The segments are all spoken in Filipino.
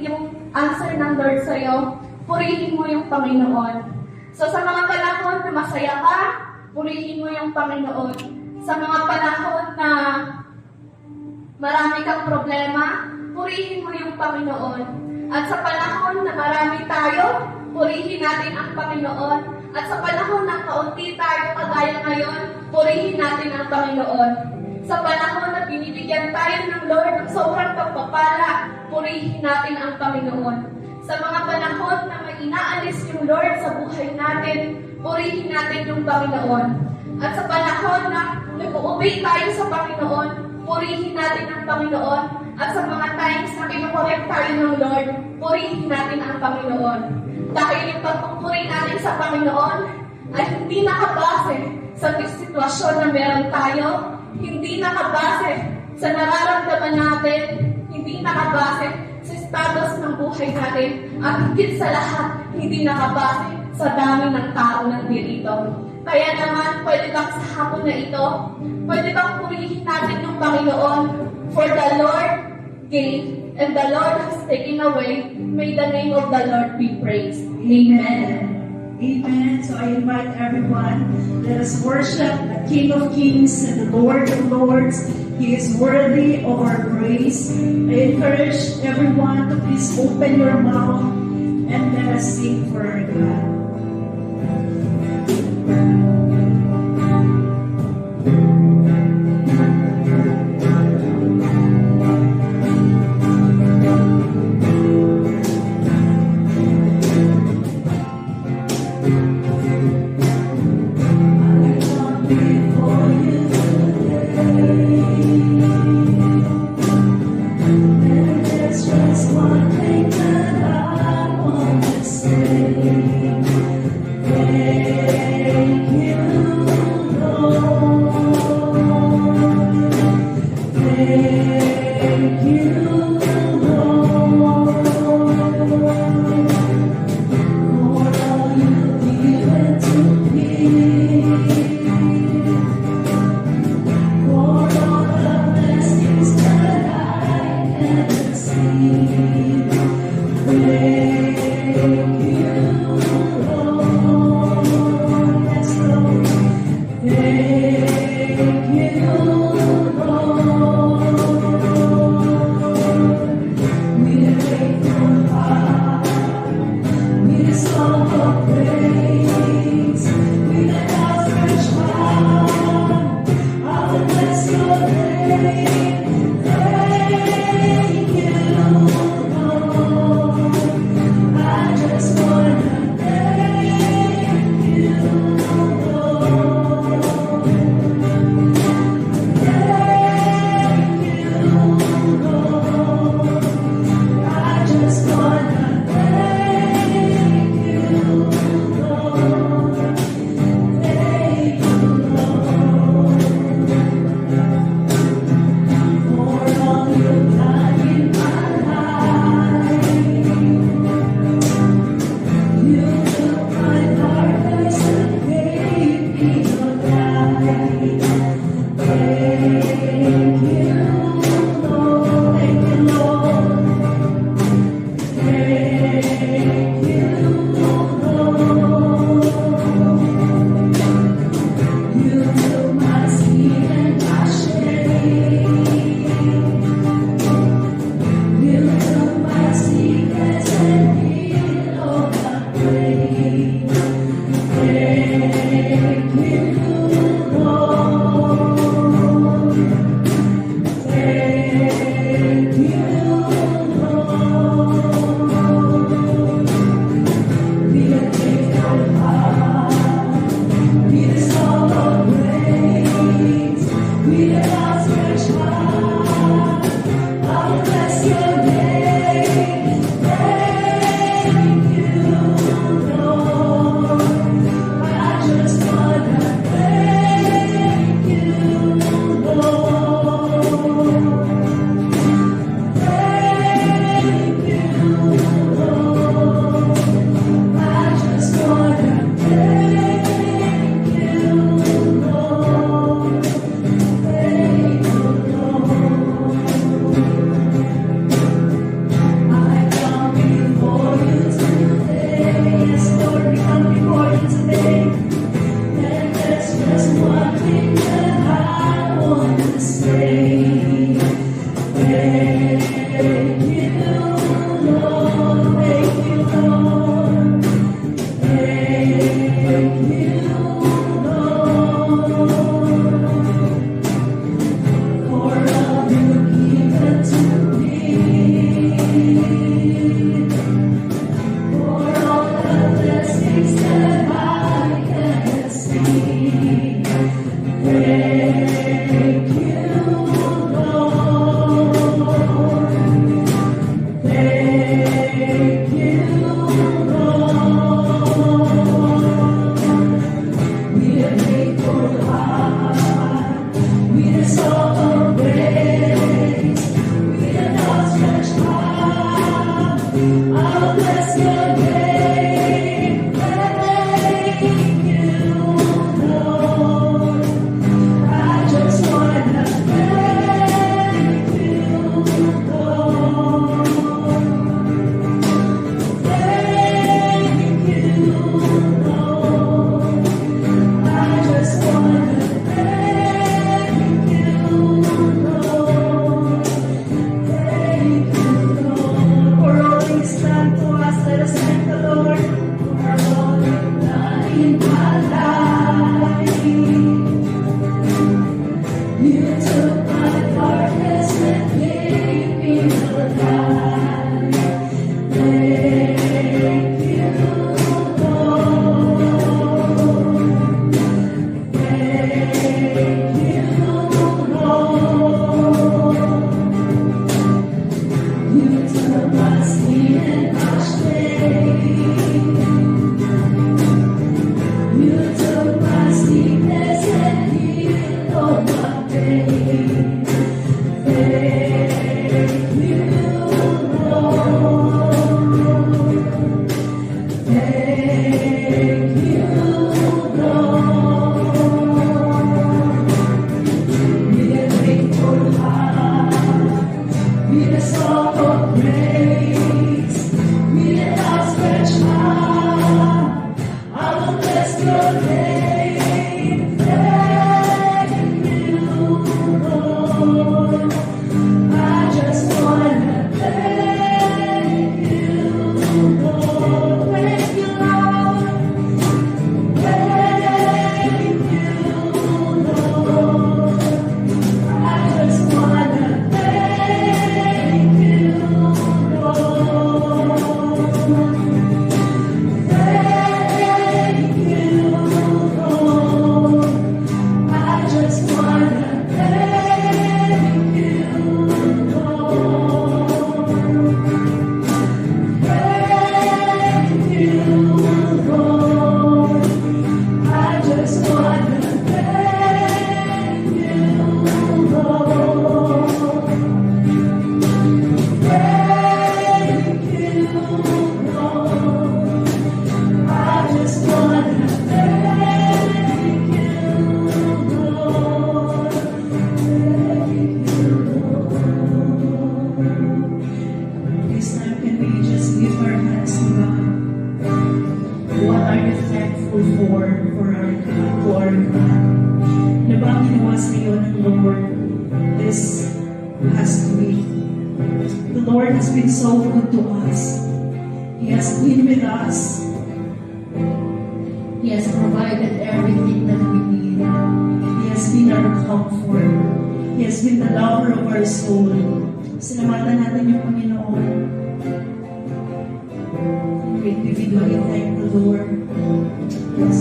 yung answer ng Lord sa'yo, purihin mo yung Panginoon. So sa mga panahon na masaya ka, purihin mo yung Panginoon. Sa mga panahon na marami kang problema, purihin mo yung Panginoon. At sa panahon na marami tayo, purihin natin ang Panginoon. At sa panahon na kaunti tayo kagaya ngayon, purihin natin ang Panginoon. Sa panahon na binibigyan tayo ng Lord ng sobrang pagpapala, purihin natin ang Panginoon. Sa mga panahon na may inaalis yung Lord sa buhay natin, purihin natin yung Panginoon. At sa panahon na nag-uubig tayo sa Panginoon, purihin natin ang Panginoon. At sa mga times na kinukorek tayo ng Lord, purihin natin ang Panginoon. Dahil yung pagpupuri natin sa Panginoon ay hindi nakabase sa sitwasyon na meron tayo, hindi nakabase sa nararamdaman natin, hindi nakabase sa status ng buhay natin, at higit sa lahat, hindi nakabase sa dami ng tao nandito. Kaya naman, pwede bang sa hapon na ito, pwede bang purihin natin yung Panginoon? For the Lord gave, and the Lord has taken away. May the name of the Lord be praised. Amen. Amen. So I invite everyone, let us worship the King of Kings and the Lord of Lords. He is worthy of our praise. I encourage everyone to please open your mouth and let us sing for our God. Thank you. you, Lord. With a grateful heart, with a song of praise, with an outstretched arm, I'll bless your name. Thank you, Lord. I just wanna thank you, Lord. Thank you, Lord. I just wanna thank you, Lord. Thank you, Lord. For all He's done to us, let us thank the Lord for all He's done in my life. You took my darkness and gave me the light. Thank you, Lord. Thank you, Lord. You took my sin and washed me. You took my sickness and healed all my pain. Thank you, Lord. Thank you, Lord. With a grateful heart, with a song of praise, with an outstretched arm, I will bless your name. Thank you, Lord. I just wanna thank you, Lord. Thank you, Lord. Thank you, Lord. I just wanna thank you, Lord. Thank you, Lord. I just wanna thank you, Lord. Thank you, Lord. I just wanna thank you, Lord. Thank you, Lord. I just wanna thank you, Lord. Thank you, Lord. This time, can we just lift our hands to God? What are you thankful for our God, to our God? Na ba ang ginawa sa iyo ng Lord this past week? The Lord has been so good to us. He has been with us. He has provided everything that we need. He has been our comfort. He has been the lover of our soul. Salamatan natin yung Panginoon. We individually thank the Lord. Yes.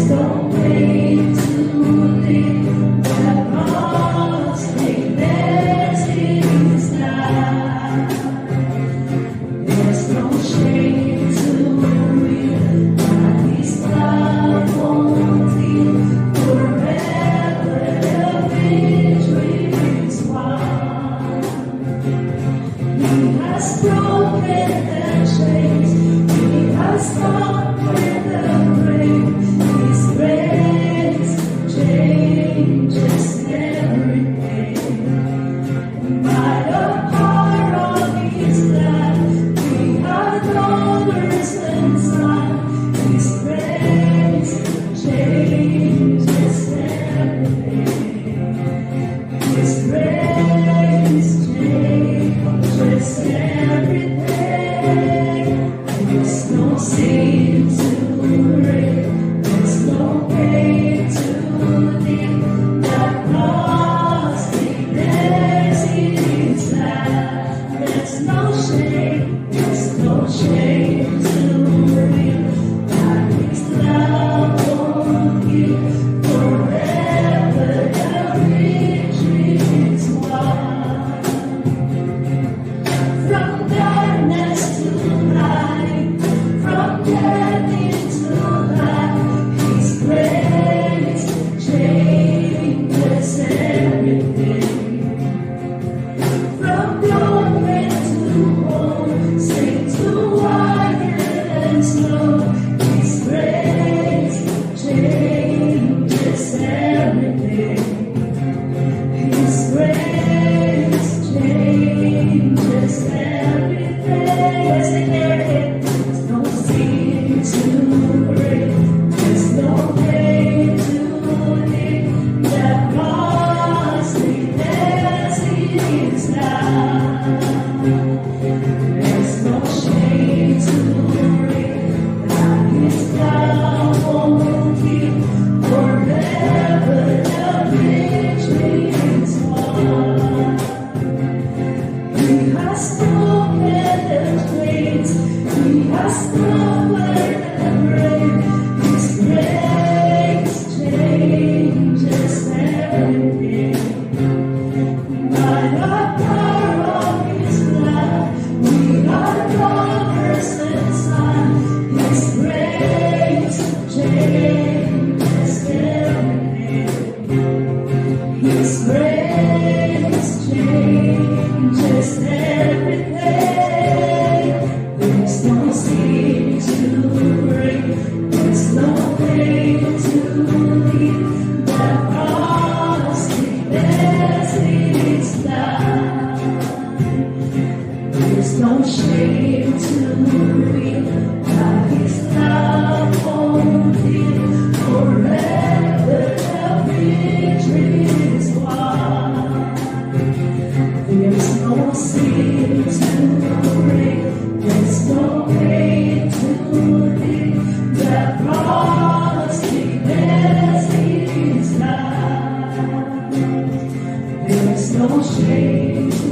Don't wait to live that long. changes everything. By the power of His blood, we are daughters and sons. His grace changes everything. His grace changes everything. There's no sin to break. There's no pain to live. The cross declares it is that. There's no shame. There's no shame to live. That His love won't give forever. The victory is won. From darkness to light, from death into life, His grace changes everything. From glory to hope, sing to wire and snow, His grace changes everything. His grace changes everything. Let's declare it. There's no sin to break. There's no pain to live. The cross declares it is done. There's no shame to break. That His love won't give forever. The victory is won. He has broken the chains. He has covered the grave. His grace changes everything. By the power of His blood, we are daughters and sons. His grace changes everything. His grace changes everything. There's no sin to break. There's no pain to leave. The cross declares it is done. There's no shame to breathe. That His love won't give forever. The victory is won. There's no sin to break. There's no pain to live. The cross declares it is done. There's no shame to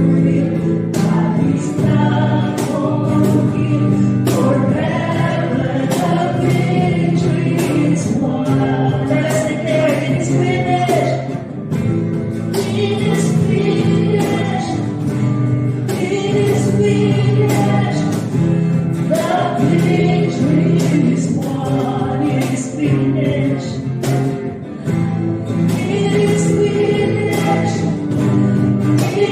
break. That His love won't give forever. The victory is won. Let's declare it is finished. It is finished. It is finished. The victory is won. It is finished. It is finished. It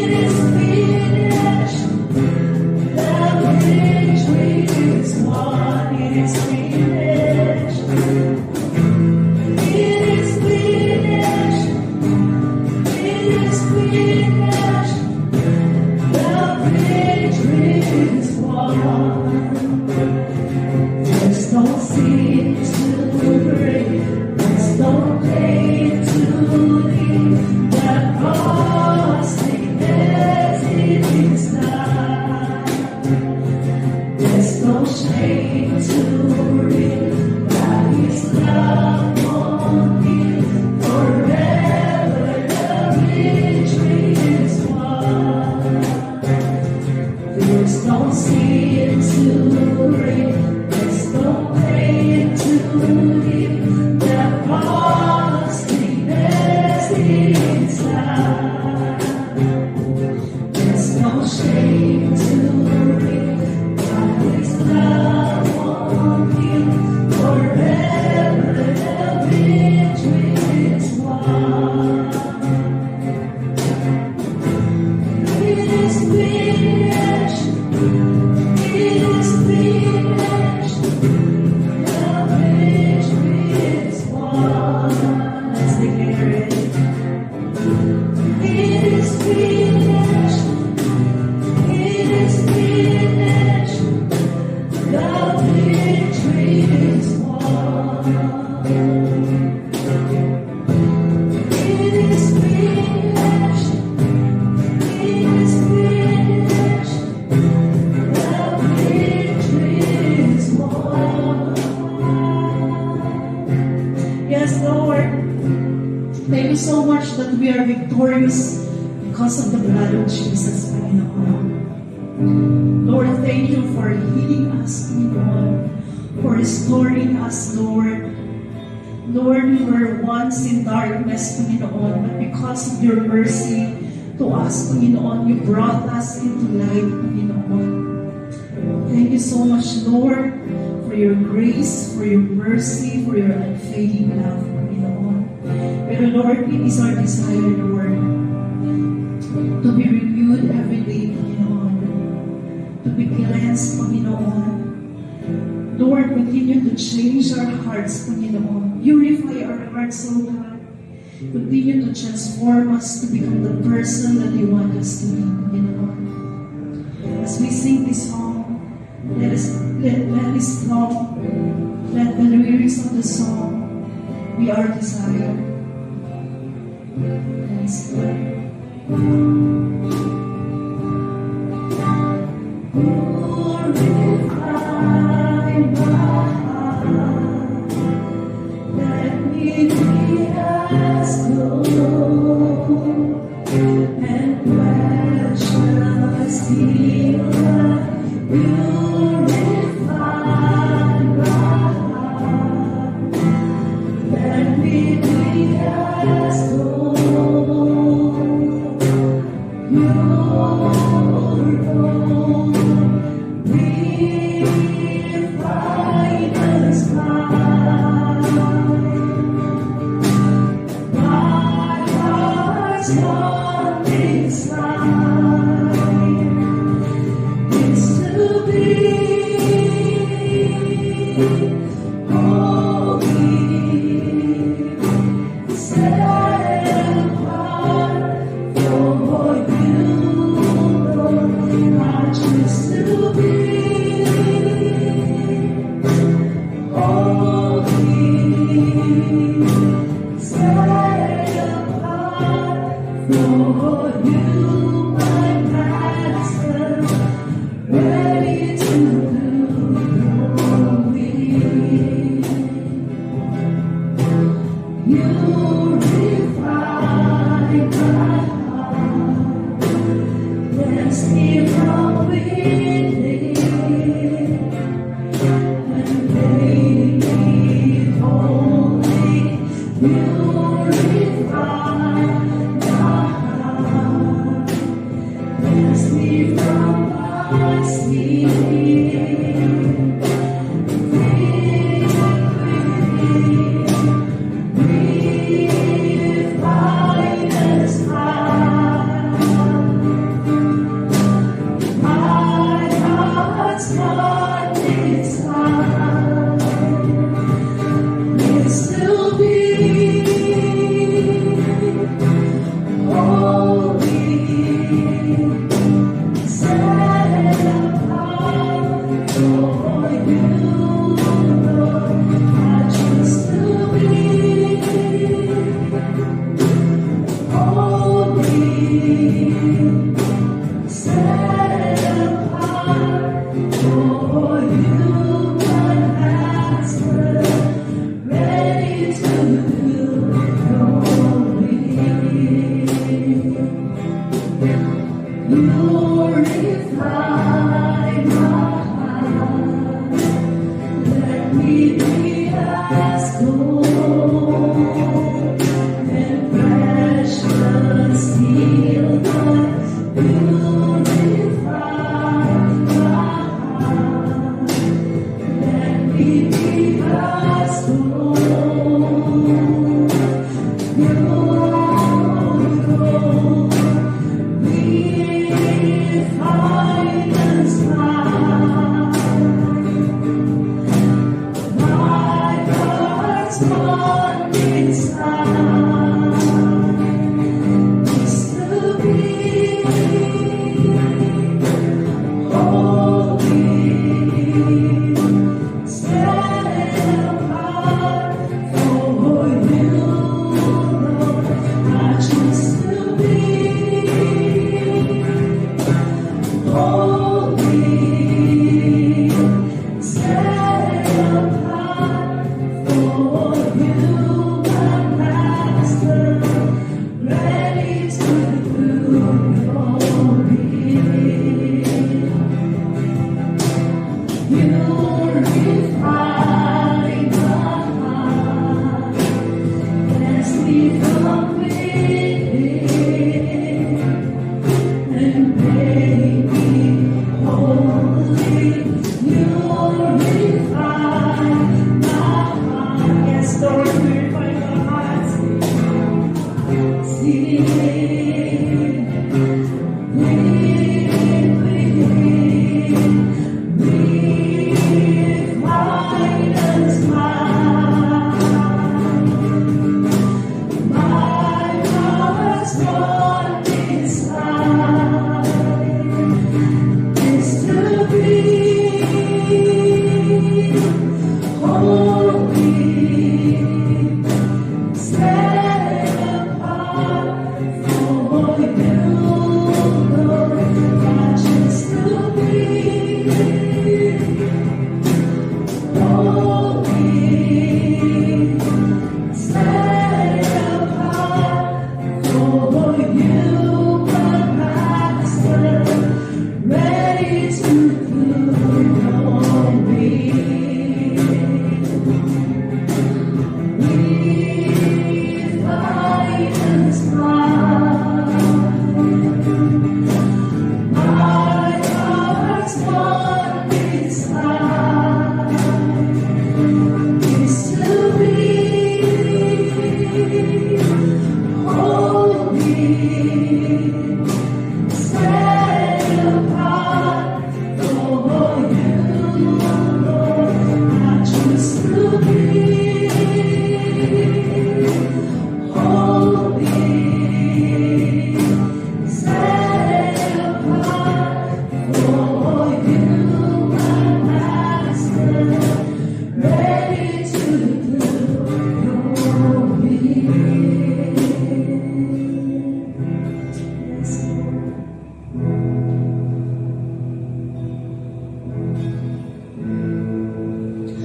Thank you so much that we are victorious because of the blood of Jesus, Panginoon. Lord, thank you for healing us, Panginoon, for restoring us, Lord. Lord, we were once in darkness, Panginoon, but because of your mercy to us, Panginoon, you brought us into light, Panginoon. Thank you so much, Lord, for your grace, for your mercy, for your unfailing love, Panginoon. Pero Lord, it is our desire, Lord, to be renewed every day, Panginoon, to be cleansed, Panginoon. Lord, continue to change our hearts, Panginoon. Purify our hearts, O God. Continue to transform us to become the person that you want us to be, Panginoon. As we sing this song, let this song, let the lyrics of the song be our desire. Yes, Lord. Glorify my heart. Let me be as gold and precious healer. Purify my heart. Let me be as gold. Your gold. Refine us by my heart's longing is to be holy, set apart for you, Lord. I choose to be holy, set apart for you, my Master, ready to do your will. You refine my heart, cleanse me from within, and make me holy. Purify my heart, cleanse me from my sin. Refine us high. My heart's one desire is to be holy, set apart for you, Lord. I choose to be holy, set apart for you, my Master, ready to do your will. Purify my heart, let me be as gold and precious silver. Purify my heart, let me be as gold. Your gold. Refine us high. My heart's one desire is to be holy, set apart for you, Lord.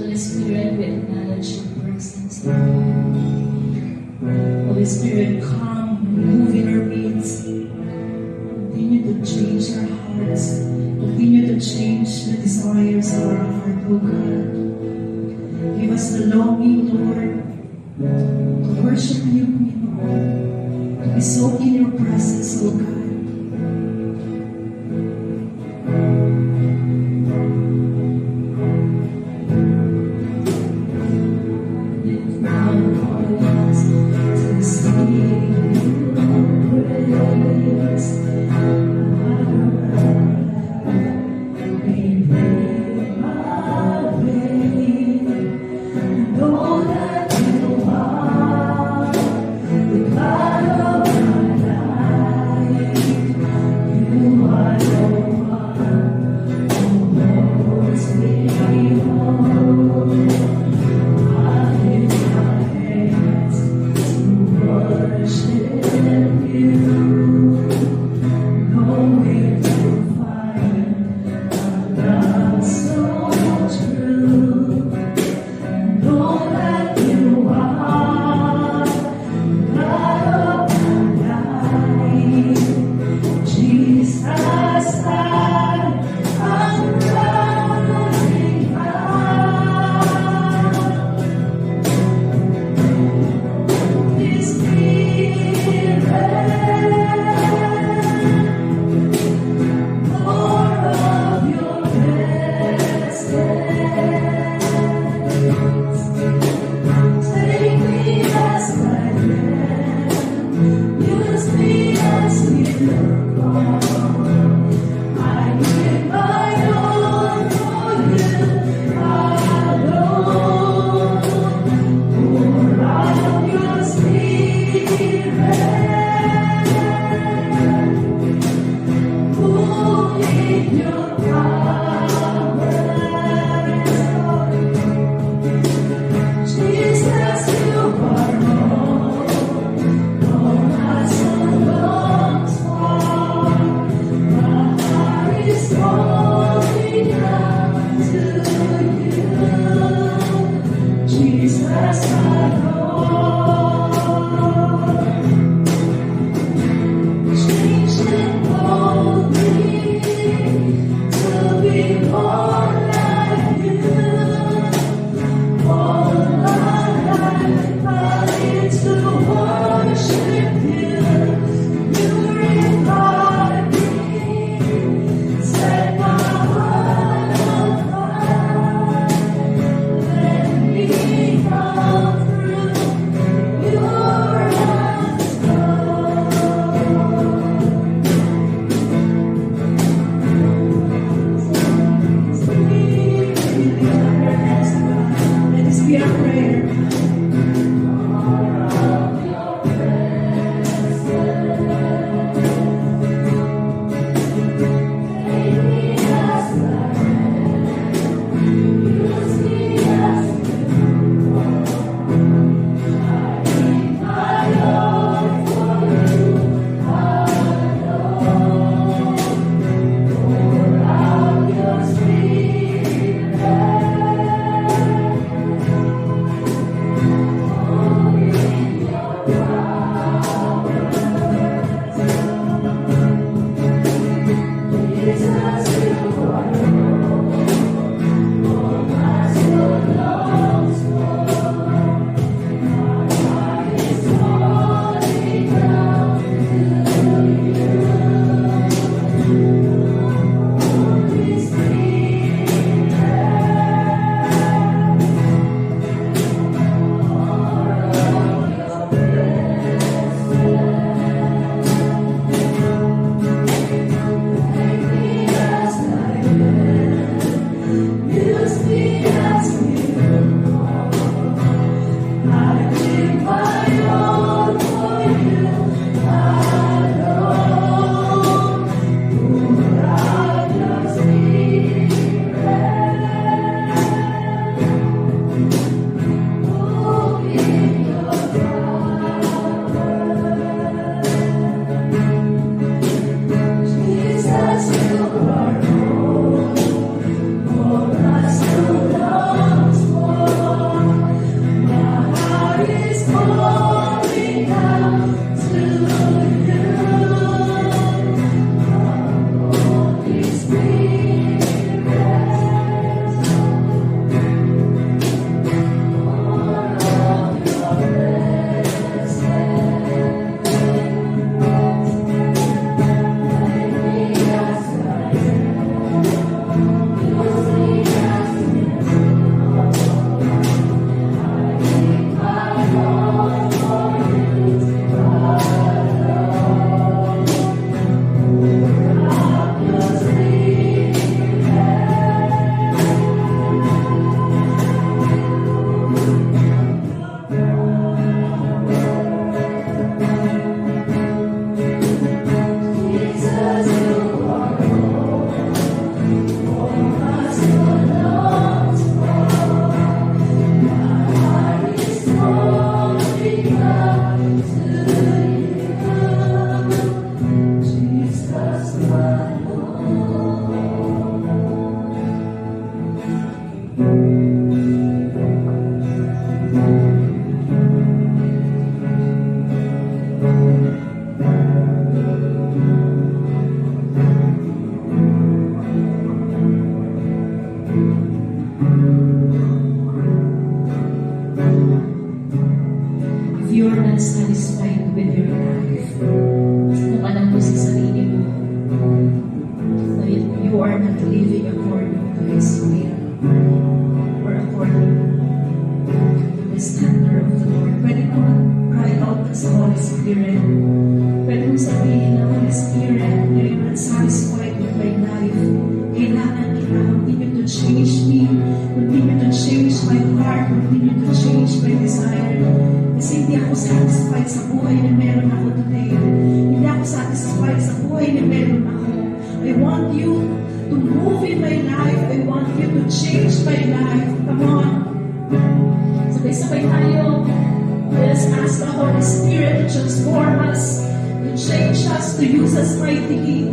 Holy Spirit, we acknowledge your presence. Holy Spirit, come, move in our midst. Continue to change our hearts. Continue to change the desires of our heart, O God. Give us the longing, Lord, to worship you, Lord, to be soaked in your presence, O God. Spirit. Pwede mong sabihin na, Holy Spirit, I am not satisfied with my life. Kailangan kita, continue to change me, continue to change my heart, continue to change my desire. Kasi hindi ako satisfied sa buhay na meron ako today. Hindi ako satisfied sa buhay na meron ako. I want you to move in my life. I want you to change my life. Come on. Sabay-sabay tayo. Let us ask the Holy Spirit to transform us, to change us, to use us mightily.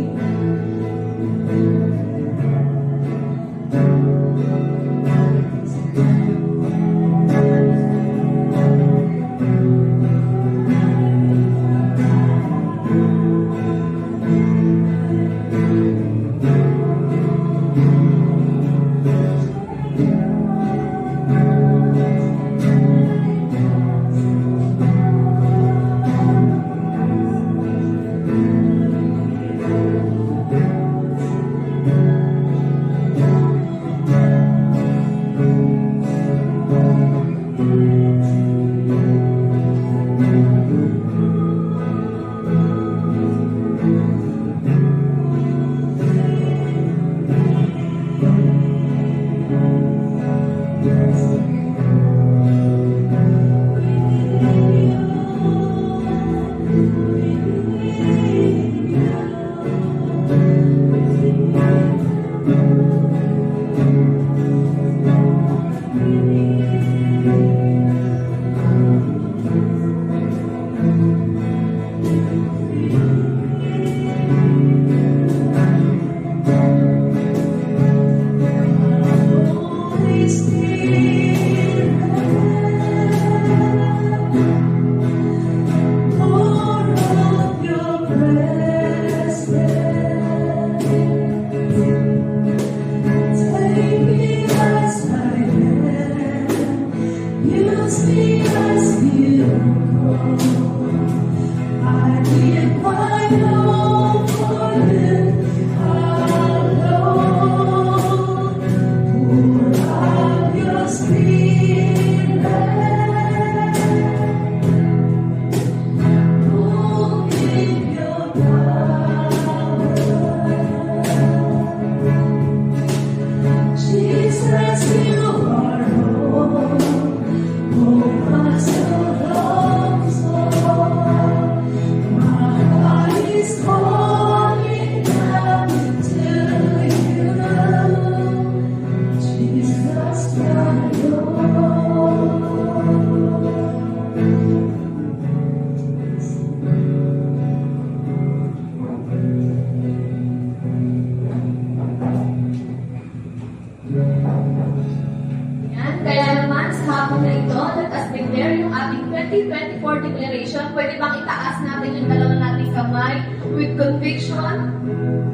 Yan. Kaya naman sa hapon na ito, let us declare yung ating 2024 declaration. Pwede bang itaas natin yung dalawa nating kamay with conviction?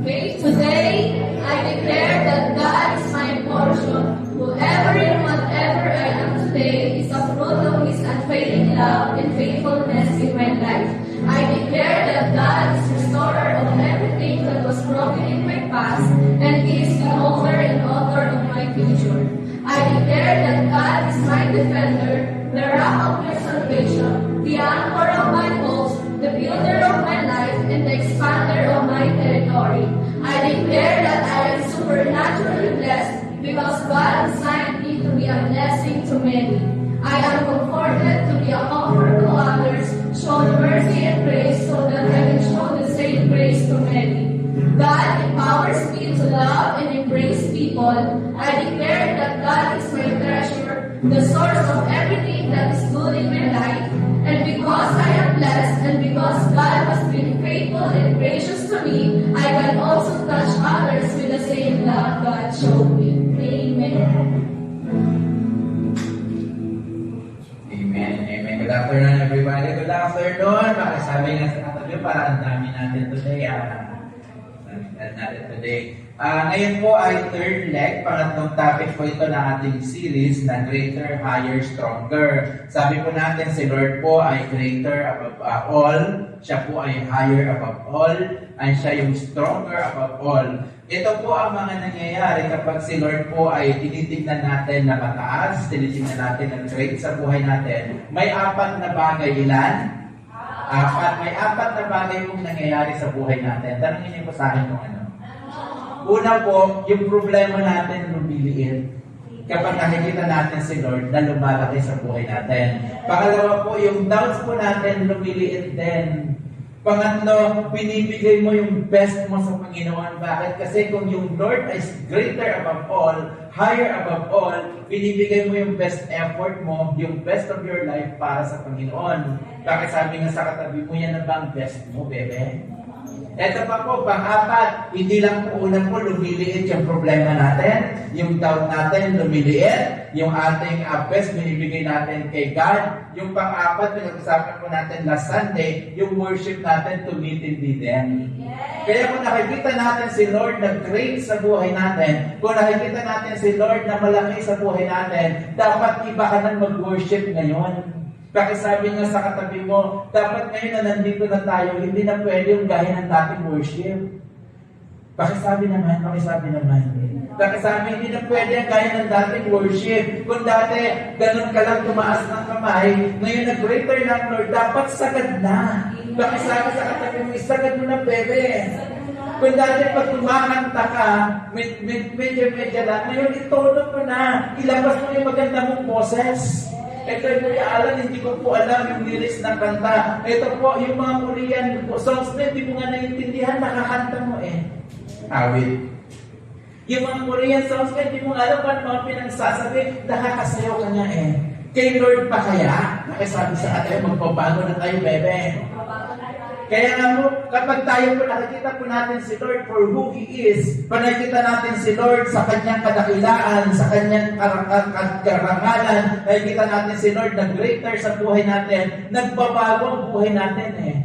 Okay, today I declare that God is my portion. Whoever and whatever I am today is a fruit of His unfailing love and faithfulness in my life. I declare that God is restorer of everything that was broken in my past, and He is the owner and author of my future. I declare that God is my defender, the rock of my salvation, the anchor of my hopes, the builder of my life, and the expander of my territory. I declare that I am supernaturally blessed because God designed me to be a blessing to many. I am comforted to be a comfort to others, show mercy and grace so that I can show the same grace to many. God empowers me to love and embrace people. I declare that God is my treasure, the source of everything that is good in my life. And because I am blessed and because God has been faithful and gracious to me, I can also touch others with the same love God showed me. Amen. Amen. Amen. Good afternoon, everybody. Good afternoon. Makasabi nga sa katabi para ang dami natin today. Ngayon po ay third leg, pangatlong topic po ito ng ating series na Greater, Higher, Stronger. Sabi po natin si Lord po ay greater above all, siya po ay higher above all, and siya yung stronger above all. Ito po ang mga nangyayari kapag si Lord po ay tinitingnan natin na mataas, tinitingnan natin na great sa buhay natin. May apat na bagay, ilan? Apat. May apat na bagay pong nangyayari sa buhay natin. Tanungin niyo po sa akin kung ano. Una po, yung problema natin lumiliit kapag nakikita natin si Lord na lumalaki sa buhay natin. Pangalawa po, yung doubts po natin lumiliit din. Pangatlo, binibigay mo yung best mo sa Panginoon. Bakit? Kasi kung yung Lord is greater above all, higher above all, binibigay mo yung best effort mo, yung best of your life para sa Panginoon. Bakit sabi nga sa katabi mo, yan na ba ang best mo, bebe? Ito pa po, pang-apat, hindi lang po unang po lumiliit yung problema natin, yung doubt natin lumiliit, yung ating best binibigay natin kay God. Yung pang-apat, pinag-usapan po natin last Sunday, yung worship natin tumitindi din. Kaya kung nakikita natin si Lord na great sa buhay natin, kung nakikita natin si Lord na malaki sa buhay natin, dapat iba ka nang mag-worship ngayon. Bakit sabi nga sa katabi mo, dapat ngayon na nandito na tayo, hindi na pwede yung gaya ng dating worship. Bakit sabi naman? Bakit sabi, hindi na pwede ang gaya ng dating worship. Kung dati, ganun ka lang tumaas ng kamay, ngayon na greater ng Lord, dapat sagad na. Bakit sabi sa katabi mo, isagad mo na, bebe. Kung dati pag tumakanta ka, medyo lang, ngayon itono mo na, ilabas mo yung maganda mong boses. Ito yung Kuya Alan, hindi ko po alam yung lyrics ng kanta. Ito po, yung mga Korean songs na hindi mo nga naiintindihan, nakakanta mo eh. Awit. Yung mga Korean songs na hindi mo nga alam paano mga pinagsasabi, nakakasayaw ka nga eh. Kay Lord pa kaya? Nakisabi sa atin, magbabago na tayo, bebe. Kaya nga po, kapag tayo po nakikita po natin si Lord for who He is, pag nakikita natin si Lord sa Kanyang kadakilaan, sa Kanyang karangalan, nakikita natin si Lord na greater sa buhay natin, nagbabago ang buhay natin eh.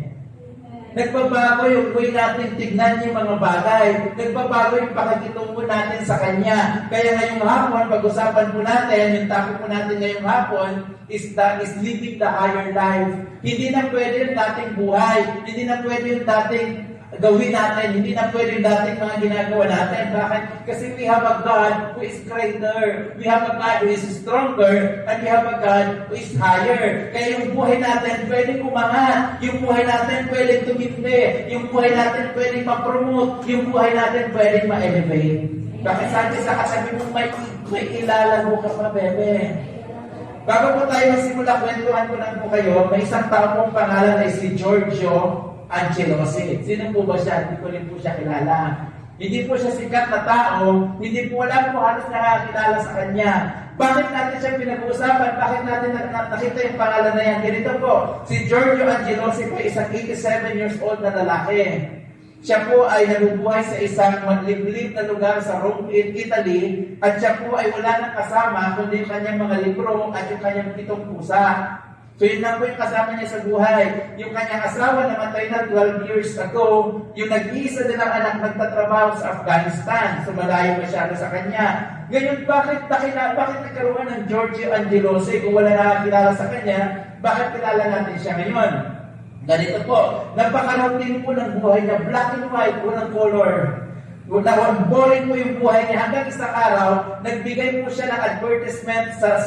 Nagbabago yung way natin tignan yung mga bagay. Nagbabago yung pakikitungo natin sa Kanya. Kaya ngayong hapon, pag-usapan po natin, yung topic po natin ngayong hapon, is living the higher life. Hindi na pwede yung dating buhay. Hindi na pwede yung dating gawin natin. Hindi na pwede yung dating mga ginagawa natin. Bakit? Kasi we have a God who is greater. We have a God who is stronger. And we have a God who is higher. Kaya yung buhay natin pwedeng umangat. Yung buhay natin pwedeng tumindi. Yung buhay natin pwedeng ma-promote. Yung buhay natin pwedeng ma-elevate. Bakit sabi sa kasabi mo, may ilalago ka pa, bebe. Bago po tayo magsimula, kwentuhan ko lang po kayo, may isang tao pong pangalan ay si Giorgio Angelosi. Sino po ba siya? Hindi ko rin po siya kilala. Hindi po siya sikat na tao, hindi po wala po halos nakakilala sa kanya. Bakit natin siya pinag-uusapan? Bakit natin nakita yung pangalan na yan? Ganito po, si Giorgio Angelosi po isang 87 years old na lalaki. Siya po ay nabubuhay sa isang liblib na lugar sa Rome, Italy, at siya po ay wala nang kasama kundi yung kanyang mga libro at yung kanyang 7 pusa. So yun lang po yung kasama niya sa buhay. Yung kanyang asawa namatay na 12 years ago, yung nag-iisa nilang anak nagtatrabaho sa Afghanistan, so malayo masyado sa kanya. Ngayon, bakit nagkaroon ng Giorgio Angelosi kung wala nakakilala sa kanya? Bakit kilala natin siya ngayon? Ganito po, napaka-routine po ng buhay niya, black and white, walang color. Boring po yung buhay niya. Hanggang isang araw, nagbigay po siya ng advertisement sa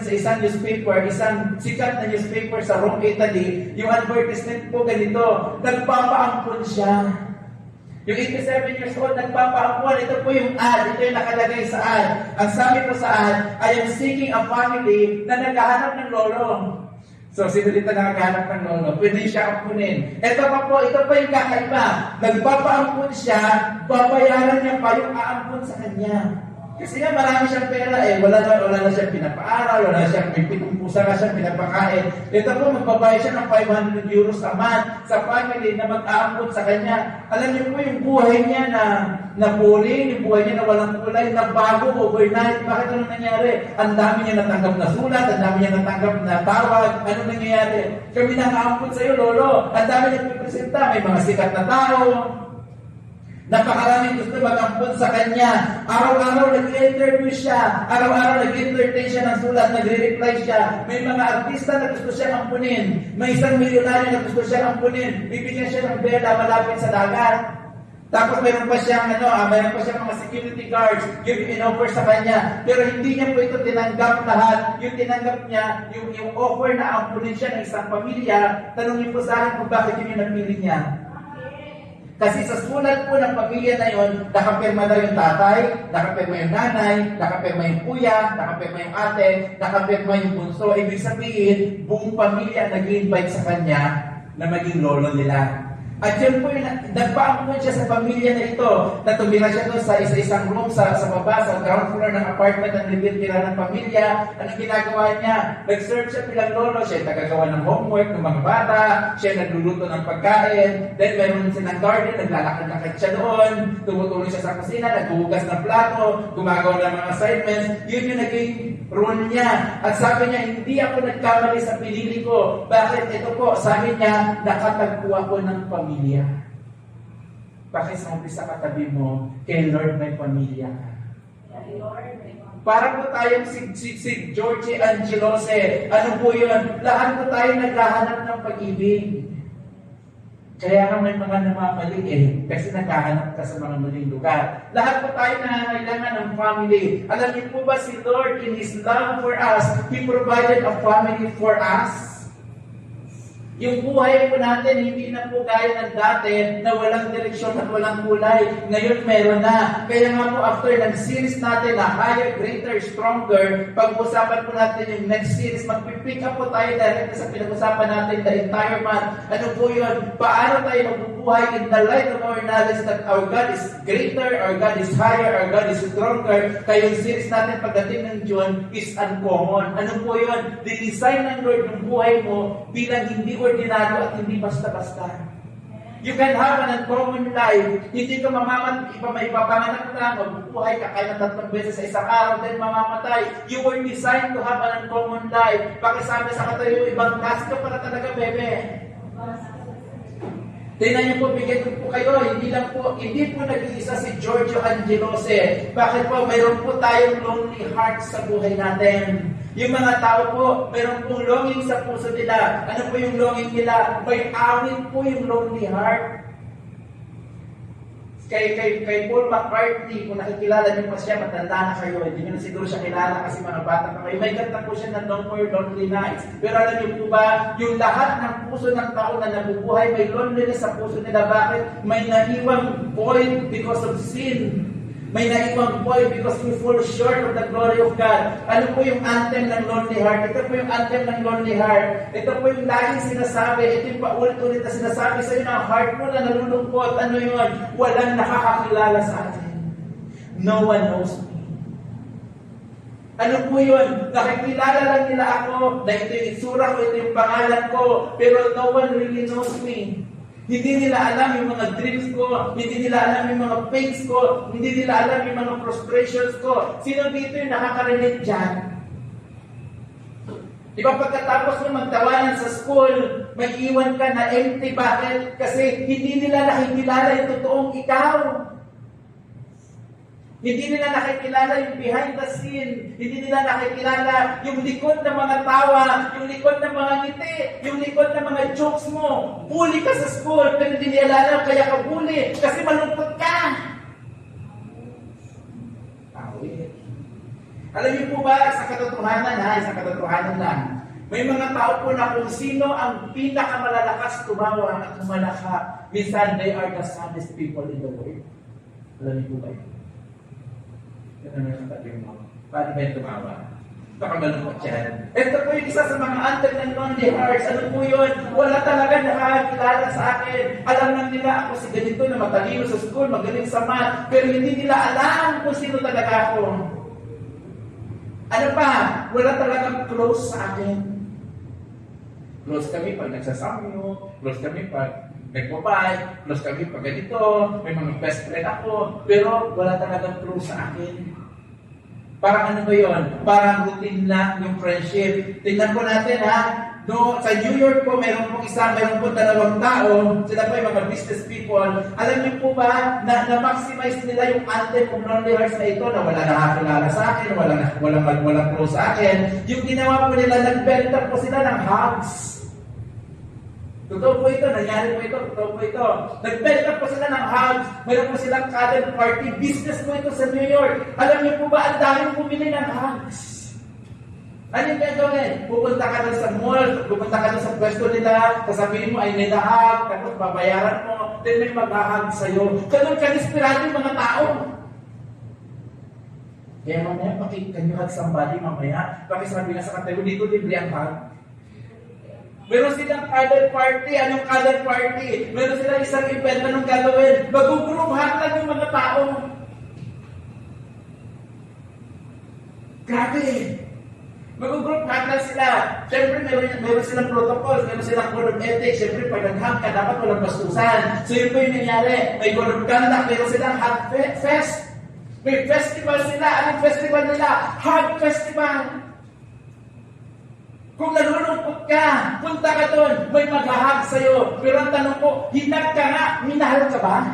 isang newspaper, isang sikat na newspaper sa Rome, Italy. Yung advertisement po ganito, nagpapaampun siya. Yung 87 years old, nagpapaampun. Ito po yung ad, ito yung nakalagay sa ad. Ang sabi po sa ad, I am seeking a family na naghahanap ng lolo. So, sino dito nakakahanap ng lolo? Pwede siya ampunin. Ito pa po, ito pa yung kakaiba. Nagpapaampun siya, babayaran niya pa yung aampun sa kanya. Kasi nga marami siyang pera eh. Wala na siyang pinapaaral, wala siyang may 7 pusa na siyang pinapakain. Ito po, magbabayad siya ng 500 euros a month sa family na mag-aampun sa kanya. Alam niyo po yung buhay niya na boring, yung buhay niya na walang kulay, na bago overnight. Bakit ano nangyari? Ang dami niya natanggap na sulat, ang dami niya natanggap na tawag. Ano nangyayari? Kami nang-aampun sa iyo, lolo. Ang dami niya pipresenta, may mga sikat na tao. Napakaraming gusto mag-ampun sa kanya. Araw-araw nag-interview siya. Araw-araw nag-entertain siya ng sulat, nagre-reply siya. May mga artista na gusto siyang ampunin. May isang milyonaryo na gusto siyang ampunin. Bibigyan siya ng bela malapit sa dagat. Tapos mayroon pa siyang mga security guards, yung in-offer sa kanya. Pero hindi niya po ito tinanggap lahat. Yung tinanggap niya, yung offer na ampunin siya ng isang pamilya, tanongin po sa akin kung bakit yun yung napili niya. Kasi sa sulat po ng pamilya na yun, nakapirma daw yung tatay, nakapirma yung nanay, nakapirma yung kuya, nakapirma yung ate, nakapirma yung bunso. Ibig sabihin, buong pamilya nag-invite sa kanya na maging lolo nila. At yun po yung nagpaampun siya sa pamilya na ito, na tumira siya doon sa isa-isang room sa baba, sa ground floor ng apartment ng nila ng pamilya. Anong ginagawa niya? Nag-serve siya bilang lolo, siya tagagawa ng homework ng mga bata, siya nagluluto ng pagkain, then meron silang garden, naglalakad-lakad siya doon, tumutulong siya sa kusina, naghuhugas ng plato, gumagawa ng mga assignments. Yun yung naging role niya. At sabi niya, hindi ako nagkamali sa pinili ko. Bakit? Ito po, sabi niya, nakatagpo ako ng pamilya. Pakisabi sa katabi mo, kay Lord may pamilya ka. Para po tayong si Georgie Angelose, ano po yun? Lahat po tayo naghahanap ng pag-ibig. Kaya nga may mga namamali kasi naghahanap ka sa mga maling lugar. Lahat po tayo nangangailangan ng family. Alam niyo po ba si Lord in His love for us, He provided a family for us? Yung buhay po natin, hindi na po gaya ng dati na walang direksyon at walang kulay. Ngayon meron na. Kaya nga po after ng series natin na Higher, Greater, Stronger, pag-usapan po natin yung next series, mag-pick up po tayo direct sa pinag-usapan natin the entire month. Ano po yun? Paano tayo magbubuhay in the light of our knowledge that our God is greater, our God is higher, our God is stronger. Kaya yung series natin pagdating ng June is uncommon. Ano po yun? Dinesign ng Lord yung buhay mo bilang hindi ordinaryo at hindi basta-basta. You can have an uncommon life. Hindi ka maipapanganak lang, magbubuhay ka kaya 3 beses sa isang araw, then mamamatay. You were designed to have an uncommon life. Pakisabi sa katayo, ibang klase ka para talaga, bebe. Tingnan niyo po, bigyan ko po kayo, hindi po nag-iisa si Giorgio Angelose. Bakit po? Mayroon po tayong lonely heart sa buhay natin. Yung mga tao po, mayroon pong longing sa puso nila. Ano po yung longing nila? May awit po yung lonely heart. Kay Paul McCartney, kung nakikilala niyo pa siya, matanda na kayo, hindi niyo na siguro siya kilala kasi mga bata pa kayo. May kanta po siya na No More Lonely Nights. Pero alam niyo po ba, yung lahat ng puso ng tao na nabubuhay, may loneliness sa puso nila. Bakit? May naiwang void because of sin. May naiwang void because we fall short of the glory of God. Ano po yung anthem ng lonely heart? Ito po yung anthem ng lonely heart. Ito po yung laging sinasabi. Ito yung paulit-ulit na sinasabi sa iyo na heart mo na nalulungkot. Ano yun? Walang nakakakilala sa atin. No one knows me. Ano po yun? Nakikilala lang nila ako na ito yung itsura ko, ito yung pangalan ko, pero no one really knows me. Hindi nila alam yung mga dreams ko, hindi nila alam yung mga pains ko, hindi nila alam yung mga frustrations ko. Sino dito yung nakakarinig dyan? Di ba pagkatapos mo magtawanan sa school, may iwan ka na empty. Bakit? Kasi hindi nila nakikilala yung totoong ikaw. Hindi nila nakikilala yung behind the scene. Hindi nila nakikilala yung likod ng mga tawa, yung likod ng mga ngiti, yung likod ng mga jokes mo. Bully ka sa school, pero hindi nila alam kaya ka bully. Kasi malungkot ka. Alam niyo po ba, sa katotohanan lang, may mga tao po na kung sino ang pinakamalalakas tumawa at tumalaka, minsan they are the saddest people in the world. Alam niyo po ba yun? Ito na yung katabi mo. Paano ba yung tumawa? Baka malungkot yan. Ito po yung isa sa mga anthem ng lonely hearts. Ano po yun? Wala talaga nakakilala sa akin. Alam lang nila ako si ganito na matalino sa school, magaling sa math, pero hindi nila alam kung sino talaga ako. Ano pa? Wala talagang close sa akin. Close kami pag nagsasamyo, close kami pag nagpapay, close kami pag ganito, may mga best friend ako, pero wala talagang close sa akin. Parang ano ba yun? Parang routine lang yung friendship. Tingnan po natin ha, no, sa New York po, meron po 2 tao, sila po yung mga business people. Alam niyo po ba, na-maximize nila yung anthem of lonely hearts na ito, na wala nakakilala sa akin, walang close sa akin. Yung ginawa po nila, nagbenta po sila ng hugs. Totoo po ito, nangyari po ito, totoo po ito. Nagbenta po sila ng hugs, mayroon po silang cuddle party, business po ito sa New York. Alam niyo po ba, ang daming bumili ng hugs. Ano yung gagawin? Pupunta ka doon sa mall, pupunta ka doon sa pwesto nila, sasabihin mo ay nila hug, tapos babayaran mo, then may mag-hug sa'yo. Ganun ka desperado yung mga tao. Kaya mamaya, can you hug somebody mamaya? Pakisabi nga sa katayo, dito libre ang hug. Meron silang cuddle party. Anong cuddle party? Meron silang isang event. Anong gagawin? Mag-group hug lang yung mga tao. Grabe. Mag-group hug lang sila. Siyempre, meron silang protocols. Meron silang code of ethics. Siyempre, pag nag-hug ka, dapat walang bastusan. So, yun po yung nangyari. May code of conduct. Meron silang hug fest. May festival sila. Anong festival nila? Hug festival. Kung nalulungkot ka, punta ka doon, may maghahag sa'yo. Pero ang tanong ko, hinag ka nga, minahal ka ba?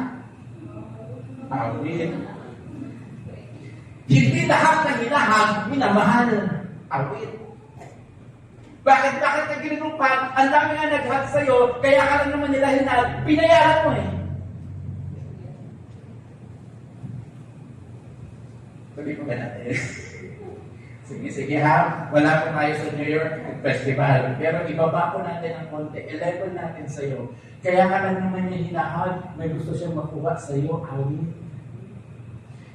Awit. Hindi lahat ng hinahag, minamahal. Awit. Bakit ka ginugrupan? Ang dami nga naghag sa'yo, kaya ka lang naman nila hinag, pinayaran mo eh. Sabi ko ba natin? Sige ha, wala po tayo sa New York Festival. Pero ibaba po natin ang konti, i-level natin sa'yo. Kaya ka lang naman niya hinahag, may gusto siyang makuha sa'yo, awit.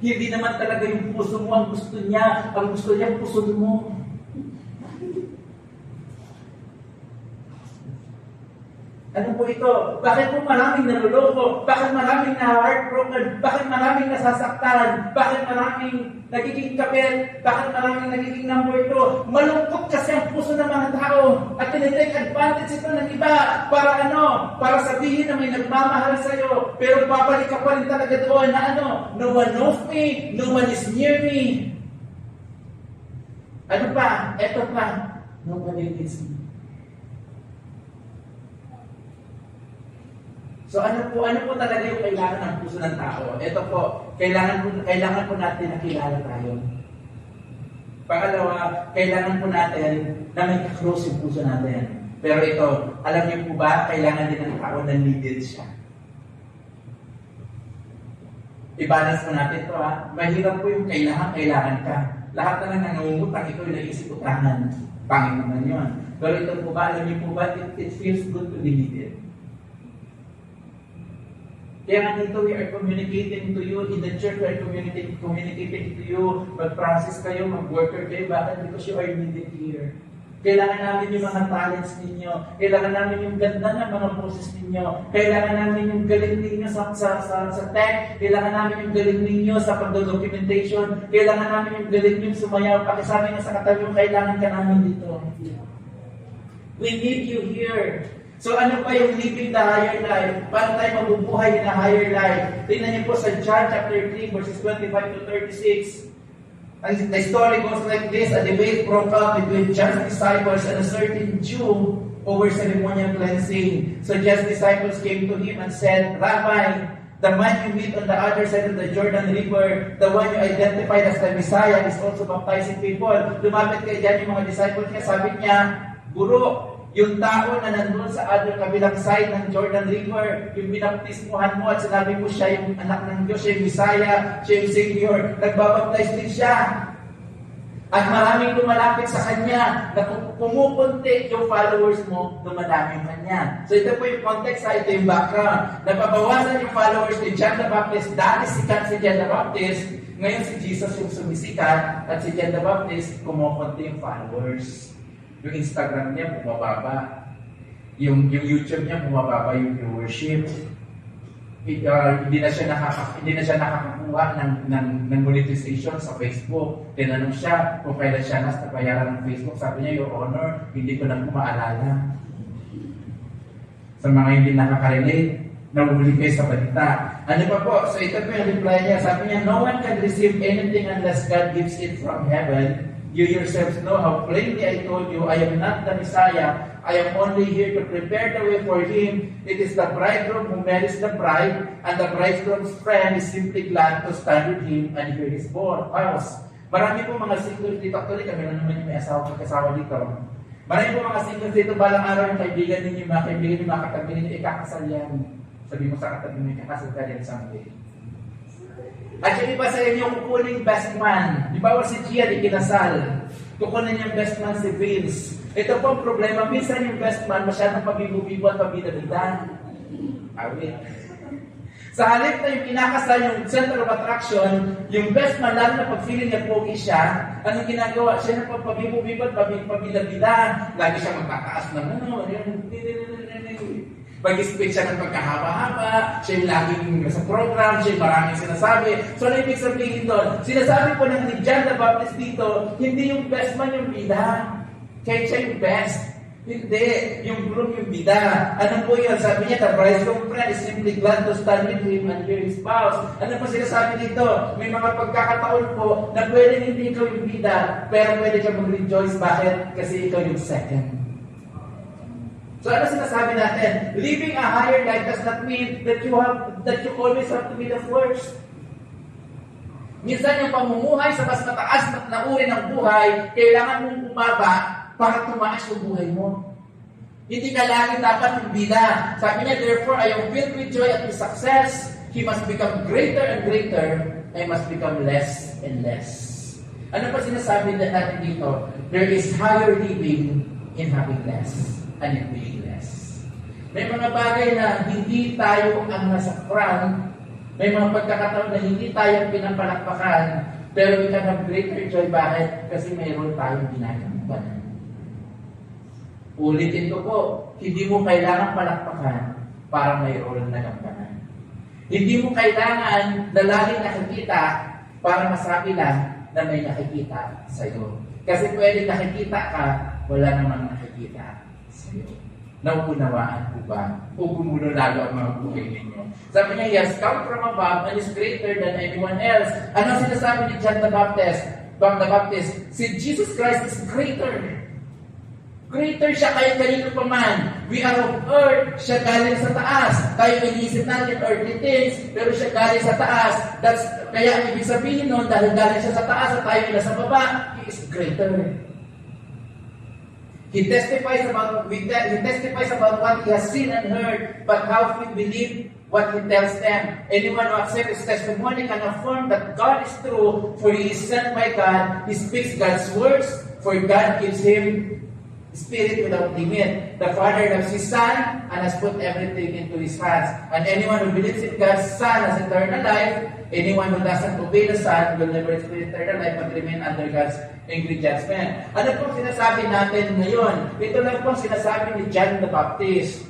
Hindi naman talaga yung puso mo ang gusto niya puso mo. Ano po ito? Bakit po maraming naluloko? Bakit maraming na-heartbroken? Bakit maraming nasasaktan? Bakit maraming nagiging kapit? Bakit maraming nagiging number 2? Malungkot kasi ang puso ng mga tao at tinitake advantage ito ng iba para ano? Para sabihin na may nagmamahal sa'yo pero babalik ka pa rin talaga doon na ano? No one knows me, no one is near me. Ano pa? Eto pa. Nobody needs me. So ano po talaga yung kailangan ng puso ng tao? Ito po, kailangan po natin na kilala tayo. Pangalawa, kailangan po natin na may close yung puso natin. Pero ito, alam niyo po ba, kailangan din ng tao na needed siya. I-balance mo natin ito ha. Mahirap po yung kailangan ka. Lahat na lang nangungutang, ito yung naisip utangan. Pangit naman yun. Pero ito po ba, alam niyo po ba, it feels good to be needed. Kaya nga dito, we are communicating to you. In the church, we are communicating to you. Mag-process kayo, mag-worker kayo. Bakit? Because you are needed here. Kailangan namin yung mga talents ninyo. Kailangan namin yung ganda ng mga boses ninyo. Kailangan namin yung galing ninyo sa tech. Kailangan namin yung galing ninyo sa pag-documentation. Kailangan namin yung galing ninyo sumayaw. Pakisabi nga sa katabi, kailangan ka namin dito. We need you here. So ano pa yung living the higher life? Paano tayo mabubuhay in a higher life? Tingnan niyo po sa John chapter 3 verses 25 to 36. The story goes like this: a debate broke out between John's disciples and a certain Jew over ceremonial cleansing. So John's disciples came to him and said, Rabbi, the man you meet on the other side of the Jordan River, the one you identified as the Messiah, is also baptizing people. Lumapit kay John yung mga disciples niya, sabi niya, Guro, yung tao na nandun sa other kabilang side ng Jordan River, yung binaptismuhan mo at sinabi mo siya yung anak ng Diyos, siya yung Messiah, siya yung Savior, nagbabaptize din siya. At maraming lumalapit sa Kanya, na pumupunti yung followers mo, dumadami yung Kanya. So ito po yung context, ito yung background. Napabawasan yung followers ni John the Baptist, dati sikat si John the Baptist, ngayon si Jesus yung sumisikat, at si John the Baptist, kumukunti yung followers. Yung Instagram niya, bumababa. Yung YouTube niya, bumababa yung viewership. Hindi na siya nakakakuha ng monetization sa Facebook. Tinanong siya kung kailan siya nabayaran ng Facebook. Sabi niya, Your Honor, hindi ko na maalala. Sa mga hindi nakaka-relate, nahuli kayo sa balita. Ano pa po? So ito po yung reply niya. Sabi niya, no one can receive anything unless God gives it from heaven. You yourselves know how plainly I told you, I am not the Messiah. I am only here to prepare the way for Him. It is the bridegroom who marries the bride, and the bridegroom's friend is simply glad to stand with him and hear his voice. Marami po mga singles dito. Actually, kami na naman yung may asawa dito. Marami po mga singles dito, balang araw yung kaibigan ninyo, mga kaibigan ninyo, mga katabi ninyo, ikakasal yan. Sabi mo sa katabi mo, ikakasal ka yan someday. At yung iba sa inyo, kukunin best man. Di ba si Gia di kinasal? Kukunin yung best man si Vince. Ito po ang problema, minsan yung best man masyadong pabibo-bibo at pabida-bida. Awit. Sa halip na yung kinakasal, yung center of attraction, yung best man, lalo na pag feeling niya pogi siya, anong ginagawa? Siya na pabibo-bibo at pabida-bida. Lagi siya magkakaas ng mag-speak siya ng pagkahaba-haba, siya yung laging sa program, siya yung maraming sinasabi. So, ano ibig sabihin doon? Sinasabi po ng ni John the Baptist dito, hindi yung best man yung bida. Kaya siya yung best. Hindi. Yung groom yung bida. Ano po yun? Sabi niya, the bridegroom friend is simply glad to stand with him and hear his spouse. Ano po sinasabi dito? May mga pagkakataon po na pwede hindi ikaw yung bida, pero pwede ka mag-rejoice. Bakit? Kasi ikaw yung second. So ano sinasabi natin? Living a higher life does not mean that you always have to be the first. Minsan yung pamumuhay sa mas mataas na uri ng buhay, kailangan mong bumaba para tumaas yung buhay mo. Hindi ka lagi dapat yung bida. Sabi niya, therefore, I am filled with joy at with success. He must become greater and greater. I must become less and less. Ano pa sinasabi natin dito? There is higher living in having less and in being less. May mga bagay na hindi tayo ang nasa crown. May mga pagkakataon na hindi tayo pinapalakpakan. Pero we can have greater joy. Bakit? Kasi mayroon tayong ginagampanan. Ulitin ko po, hindi mo kailangan palakpakan para mayroon na gampanan. Hindi mo kailangan na laging nakikita para masabi lang na may nakikita sa iyo. Kasi pwede nakikita ka, wala namang nakikita sa iyo. Nauunawaan po ba? O gumulo lalo ang mga buhay ninyo. Sabi niya, he has come from above and is greater than anyone else. Ano sinasabi ni John the Baptist? Si Jesus Christ is greater. Greater siya kahit kanino pa man. We are of earth, siya galing sa taas. Tayo iniisip natin earthly things, pero siya galing sa taas. Kaya ang ibig sabihin nun, dahil galing siya sa taas at tayo nasa baba, he is greater. He testifies about what he has seen and heard, but how few believe what he tells them. Anyone who accepts his testimony can affirm that God is true, for he is sent by God. He speaks God's words, for God gives him Spirit without limit. The Father loves His Son and has put everything into His hands. And anyone who believes in God's Son has eternal life. Anyone who doesn't obey the Son will never experience eternal life but remain under God's angry judgment. Ano pong sinasabi natin ngayon? Ito lang pong sinasabi ni John the Baptist.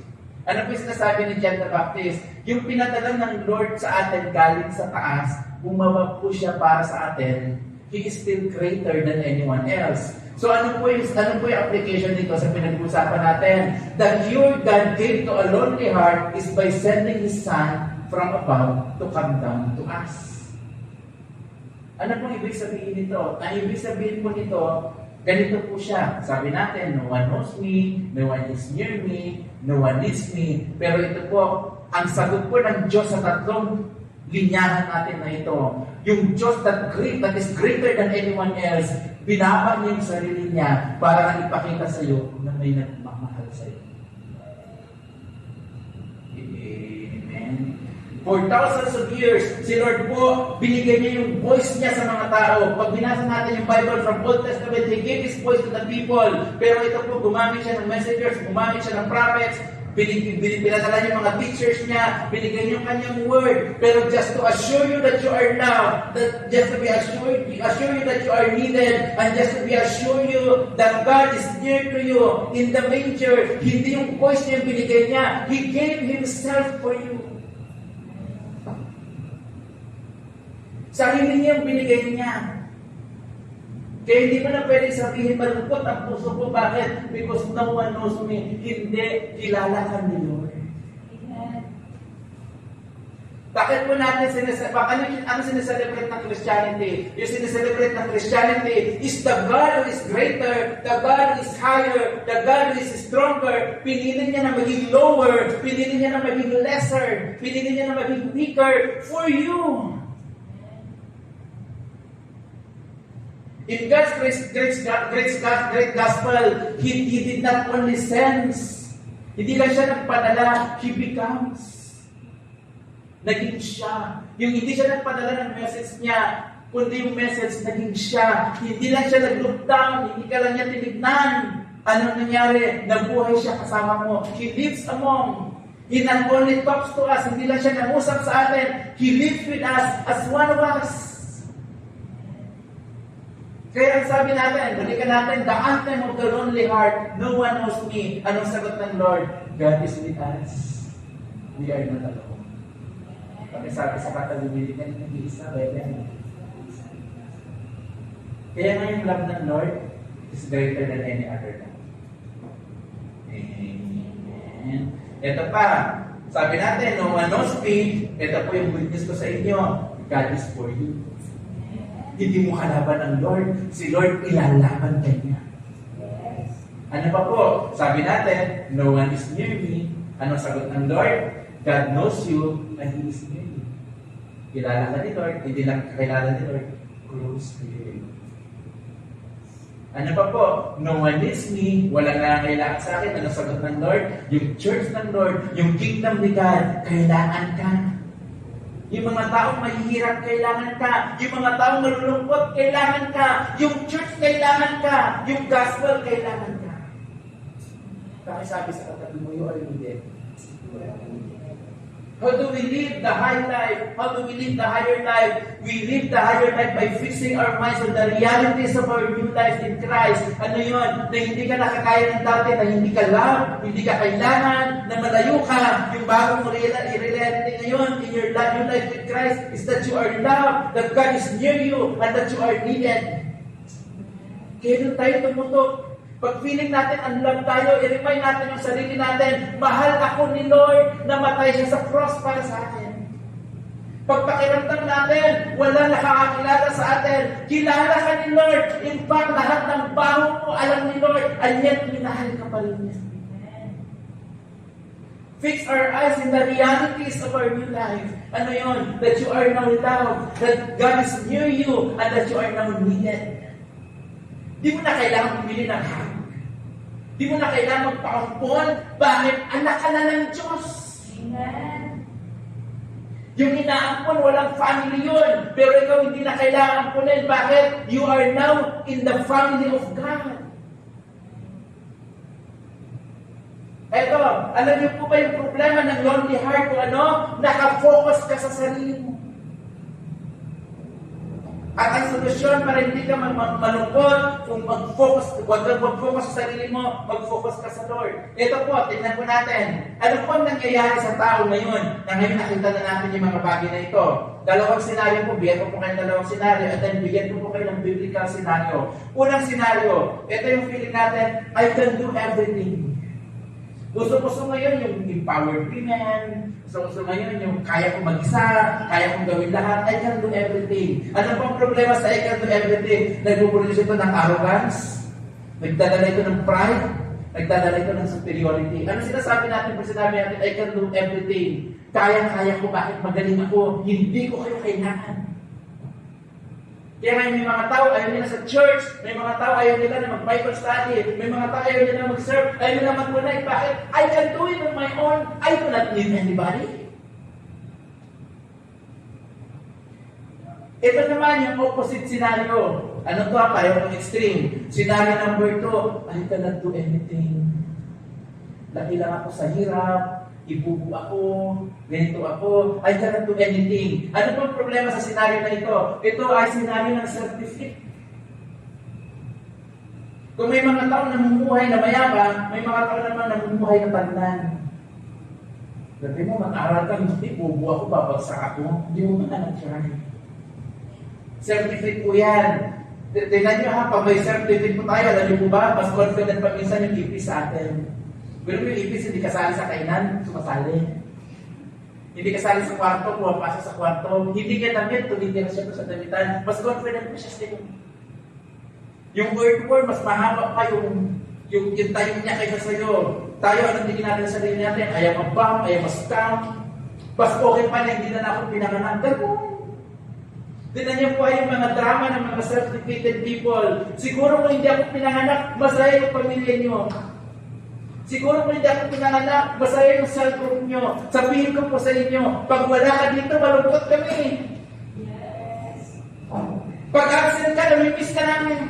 Ano pong sinasabi ni John the Baptist? Yung pinadala ng Lord sa atin galing sa taas, bumaba po siya para sa atin. He is still greater than anyone else. So ano po yung application dito sa pinag-uusapan natin? The cure God gave to a lonely heart is by sending His Son from above to come down to us. Ano pong ibig sabihin nito? Ang ibig sabihin po nito, ganito po siya. Sabi natin, no one knows me, no one is near me, no one needs me. Pero ito po, ang sagot po ng Diyos sa tatlong linyahan natin na ito. Yung Diyos that is greater than anyone else, binaba niya yung sarili niya para nang ipakita sa iyo na may nagmamahal sa iyo. Amen. For thousands of years, si Lord po, binigay niya yung voice niya sa mga tao. Pag binasa natin yung Bible from Old Testament, He gave His voice to the people. Pero ito po, gumamit siya ng messengers, gumamit siya ng prophets, pinadala niya mga teachers niya, binigyan niya yung kanyang word. Pero just to assure you that you are loved, just to be assure you that you are needed, and just to be assure you that God is near to you in the manger, hindi yung voice niya yung binigay niya. He gave Himself for you. Sarili niya yung binigay niya. Kaya hindi mo na pwede sabihin, malungkot ang puso ko. Bakit? Because no one knows me. Hindi, kilala ka ni Lord. Amen. Bakit po natin ano sineselebrate ng Christianity? Yung sineselebrate ng Christianity is the God who is greater, the God who is higher, the God who is stronger. Pinili niya na maging lower, pinili niya na maging lesser, pinili niya na maging weaker for you. In God's great gospel, He did not only send. Hindi lang siya nagpadala, He becomes. Naging siya. Yung hindi siya nagpadala ng message niya, kundi yung message naging siya. Hindi lang siya nag-look down, hindi ka lang niya tinignan. Ano nangyari? Nabuhay siya kasama mo. He lives among. He not only talks to us, hindi lang siya nangusap sa atin, He lives with us as one of us. Kaya ang sabi natin, balikan natin, the anthem of the lonely heart, no one knows me. Anong sagot ng Lord? God is with us. We are not alone. Pag sabi sa katalumili ka, nag-iisa, bebe. Kaya nga yung love ng Lord is greater than any other love. Amen. Ito pa, sabi natin, no one knows me. Ito po yung good news ko sa inyo. God is for you. Hindi mo kalaban ng Lord. Si Lord ilalaban ka niya. Ano pa po? Sabi natin, no one is near me. Anong sagot ng Lord? God knows you and He is near you. Kilala ka ni Lord, hindi lang kakilala ni Lord. Close to you. Ano pa po? No one needs me. Walang nangangailangan sa akin. Anong sagot ng Lord? Yung church ng Lord, yung kingdom ni God, kailangan ka. Yung mga taong mahihirap, kailangan ka. Yung mga taong malulungkot, kailangan ka. Yung church, kailangan ka. Yung gospel, kailangan ka. Bakit sabi sa katabi mo, you are needed. How do we live the high life? How do we live the higher life? We live the higher life by fixing our minds on the realities of our new life in Christ. Ano yun? Na hindi ka nakakaya ng dati, na hindi ka love, hindi ka kailangan, na malayo ka. Yung bagong reality ngayon in your new life with Christ is that you are loved, that God is near you, and that you are needed. Kaya doon tayo tumutok. Pag feeling natin unloved tayo, i-remind natin yung sarili natin, mahal ako ni Lord, namatay siya sa cross para sa atin. Pag pakiramdam natin, wala nakakakilala sa atin, kilala ka ni Lord. In fact, lahat ng baho mo alam ni Lord, and yet minahal ka pa rin niya. Fix our eyes in the realities of our new life. Ano yun? That you are now loved, that God is near you, and that you are now needed. Di mo na kailangan pumili ng hug. Di mo na kailangan magpakampon. Bakit? Anak ka na ng Diyos. Amen. Yung inaampon, walang family yun. Pero ikaw hindi na kailangan ampunin. Bakit? You are now in the family of God. Eto, alam niyo po ba yung problema ng lonely heart kung ano? Nakafocus ka sa sarili mo. At ang solusyon para hindi ka malungkot, kung huwag kang mag-focus sa sarili mo, mag-focus ka sa Lord. Ito po, tingnan po natin. Ano po ang nangyayari sa tao ngayon, na ngayon nakita na natin yung mga bagay na ito? Dalawang senaryo po, bigyan ko po kayo ng dalawang senaryo, at then bigyan ko po kayo ng biblical senaryo. Unang senaryo, ito yung feeling natin, I can do everything. Gusto ngayon yung empowered women, gusto ngayon yung kaya kong mag-isa, kaya kong gawin lahat, I can do everything. Ano pang problema sa I can do everything? Nagpuproduce ito ng arrogance, nagdadala ito ng pride, nagdadala ito ng superiority. Ano sinasabi natin pag sinabi natin, I can do everything? Kaya ko, bakit magaling ako? Hindi ko kayo kailangan. Kaya ngayon may mga tao ayaw nila sa church, may mga tao ayaw nila na mag-Bible study, may mga tao ayaw nila mag-serve, ayaw nila mag-connect. Bakit? I can do it on my own. I do not need anybody. Ito naman yung opposite scenario. Ano to? Pareho ng extreme. Scenario number 2, I cannot do anything. Laki lang ako sa hirap, ibubo ako, ganito ako, I cannot do anything. Ano pong problema sa senaryo na ito? Ito ay senaryo ng self-defeat. Kung may mga tao namumuhay na mayabang, may mga tao naman namumuhay na tandaan. Sabi mo, mag-aral ka, hindi, bubo ako, babagsak ako, hindi mo man nag-try. Self-defeat po yan. Tingnan nyo ha, pag may self-defeat po tayo, alam nyo po ba, mas confident pa minsan yung ipis sa atin. Pero yung ipis, hindi kasali sa kainan, sumasali. Hindi kasali sa kwarto, pumapasa sa kwarto. Hindi ka damit, tumitira siya sa damitan. Mas confident mo siya sa iyo. Yung word, mas mahaba pa yung tayo niya kaysa sa iyo. Tayo, anong tingin natin sa sarili natin? Ayaw mag-bump, ayaw mag-scam. Mas okay pa na, hindi na ako pinanganan. Gagawin. Tignan niyo po yung mga drama ng mga self-defeated people. Siguro kung hindi ako pinanganak, masaya yung pamilya niyo. Siguro kung hindi ako pinanganak, masaya yung cell group niyo. Sabihin ko po sa inyo, pag wala ka dito, malungkot kami. Pag absent ka, namimiss ka namin.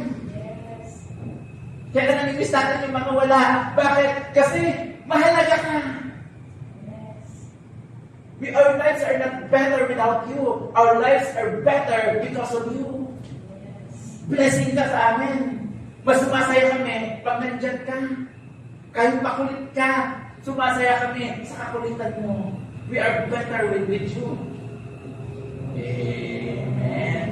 Kaya namimiss natin yung mga wala. Bakit? Kasi mahalaga ka. Our lives are not better without you. Our lives are better because of you. Blessing ka sa amin. Mas sumasaya kami pag nandyan ka. Kahit makulit ka, sumasaya kami sa kakulitan mo. We are better with you. Amen.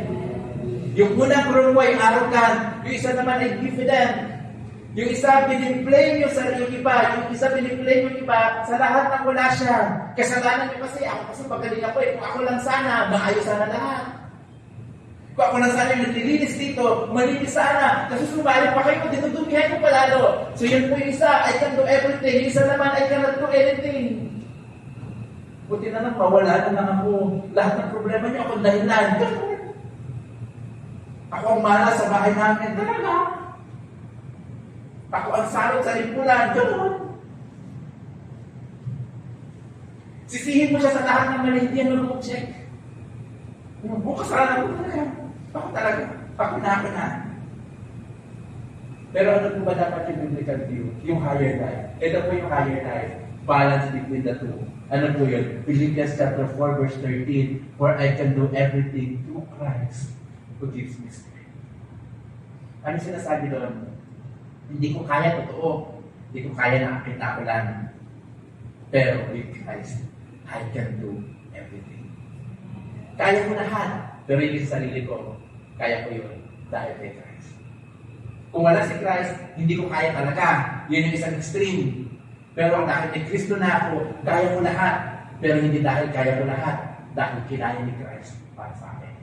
Yung unang grupo ay arrogant. Yung isa naman ay diffident. Yung isa, biniblame yung iba. Yung isa, biniblame yung iba sa lahat ng wala siya. Kasalanan niyo kasi, ako kasi pagaling ako eh. Kung ako lang sana, maayos sana lahat. Kung ako lang sana yung naglilinis dito, malinis sana. Kasi sumali pa kayo, dinudumihan ko palalo. So yun po yung isa, I can do everything. Yung isa naman, I cannot do anything. Buti na lang, mawala na lang ako. Lahat ng problema niyo, ako dahilan. Ako ang malas sa bahay namin. Talaga. Ako ang salot sa lipunan. Ganoon. Sisihin mo siya sa lahat ng mali, hindi yan mag-check. Bukas sana ako talaga. Ako talaga. Ako na. Pero ano po ba dapat yung biblical view? Yung higher life. Ito po yung higher life. Balance between the two. Ano po yun? Philippians chapter 4 verse 13. For I can do everything through Christ who gives me strength. Ano sinasabi doon? Hindi ko kaya, totoo. Hindi ko kaya na aking nakulan. Pero with Christ, I can do everything. Kaya ko lahat. Pero hindi sa sarili ko. Kaya ko yun. Dahil kay Christ. Kung wala si Christ, hindi ko kaya talaga. Yun yung isang extreme. Pero dahil may Kristo na ako, kaya ko lahat. Pero hindi dahil kaya ko lahat. Dahil kinaya ni Christ para sa akin.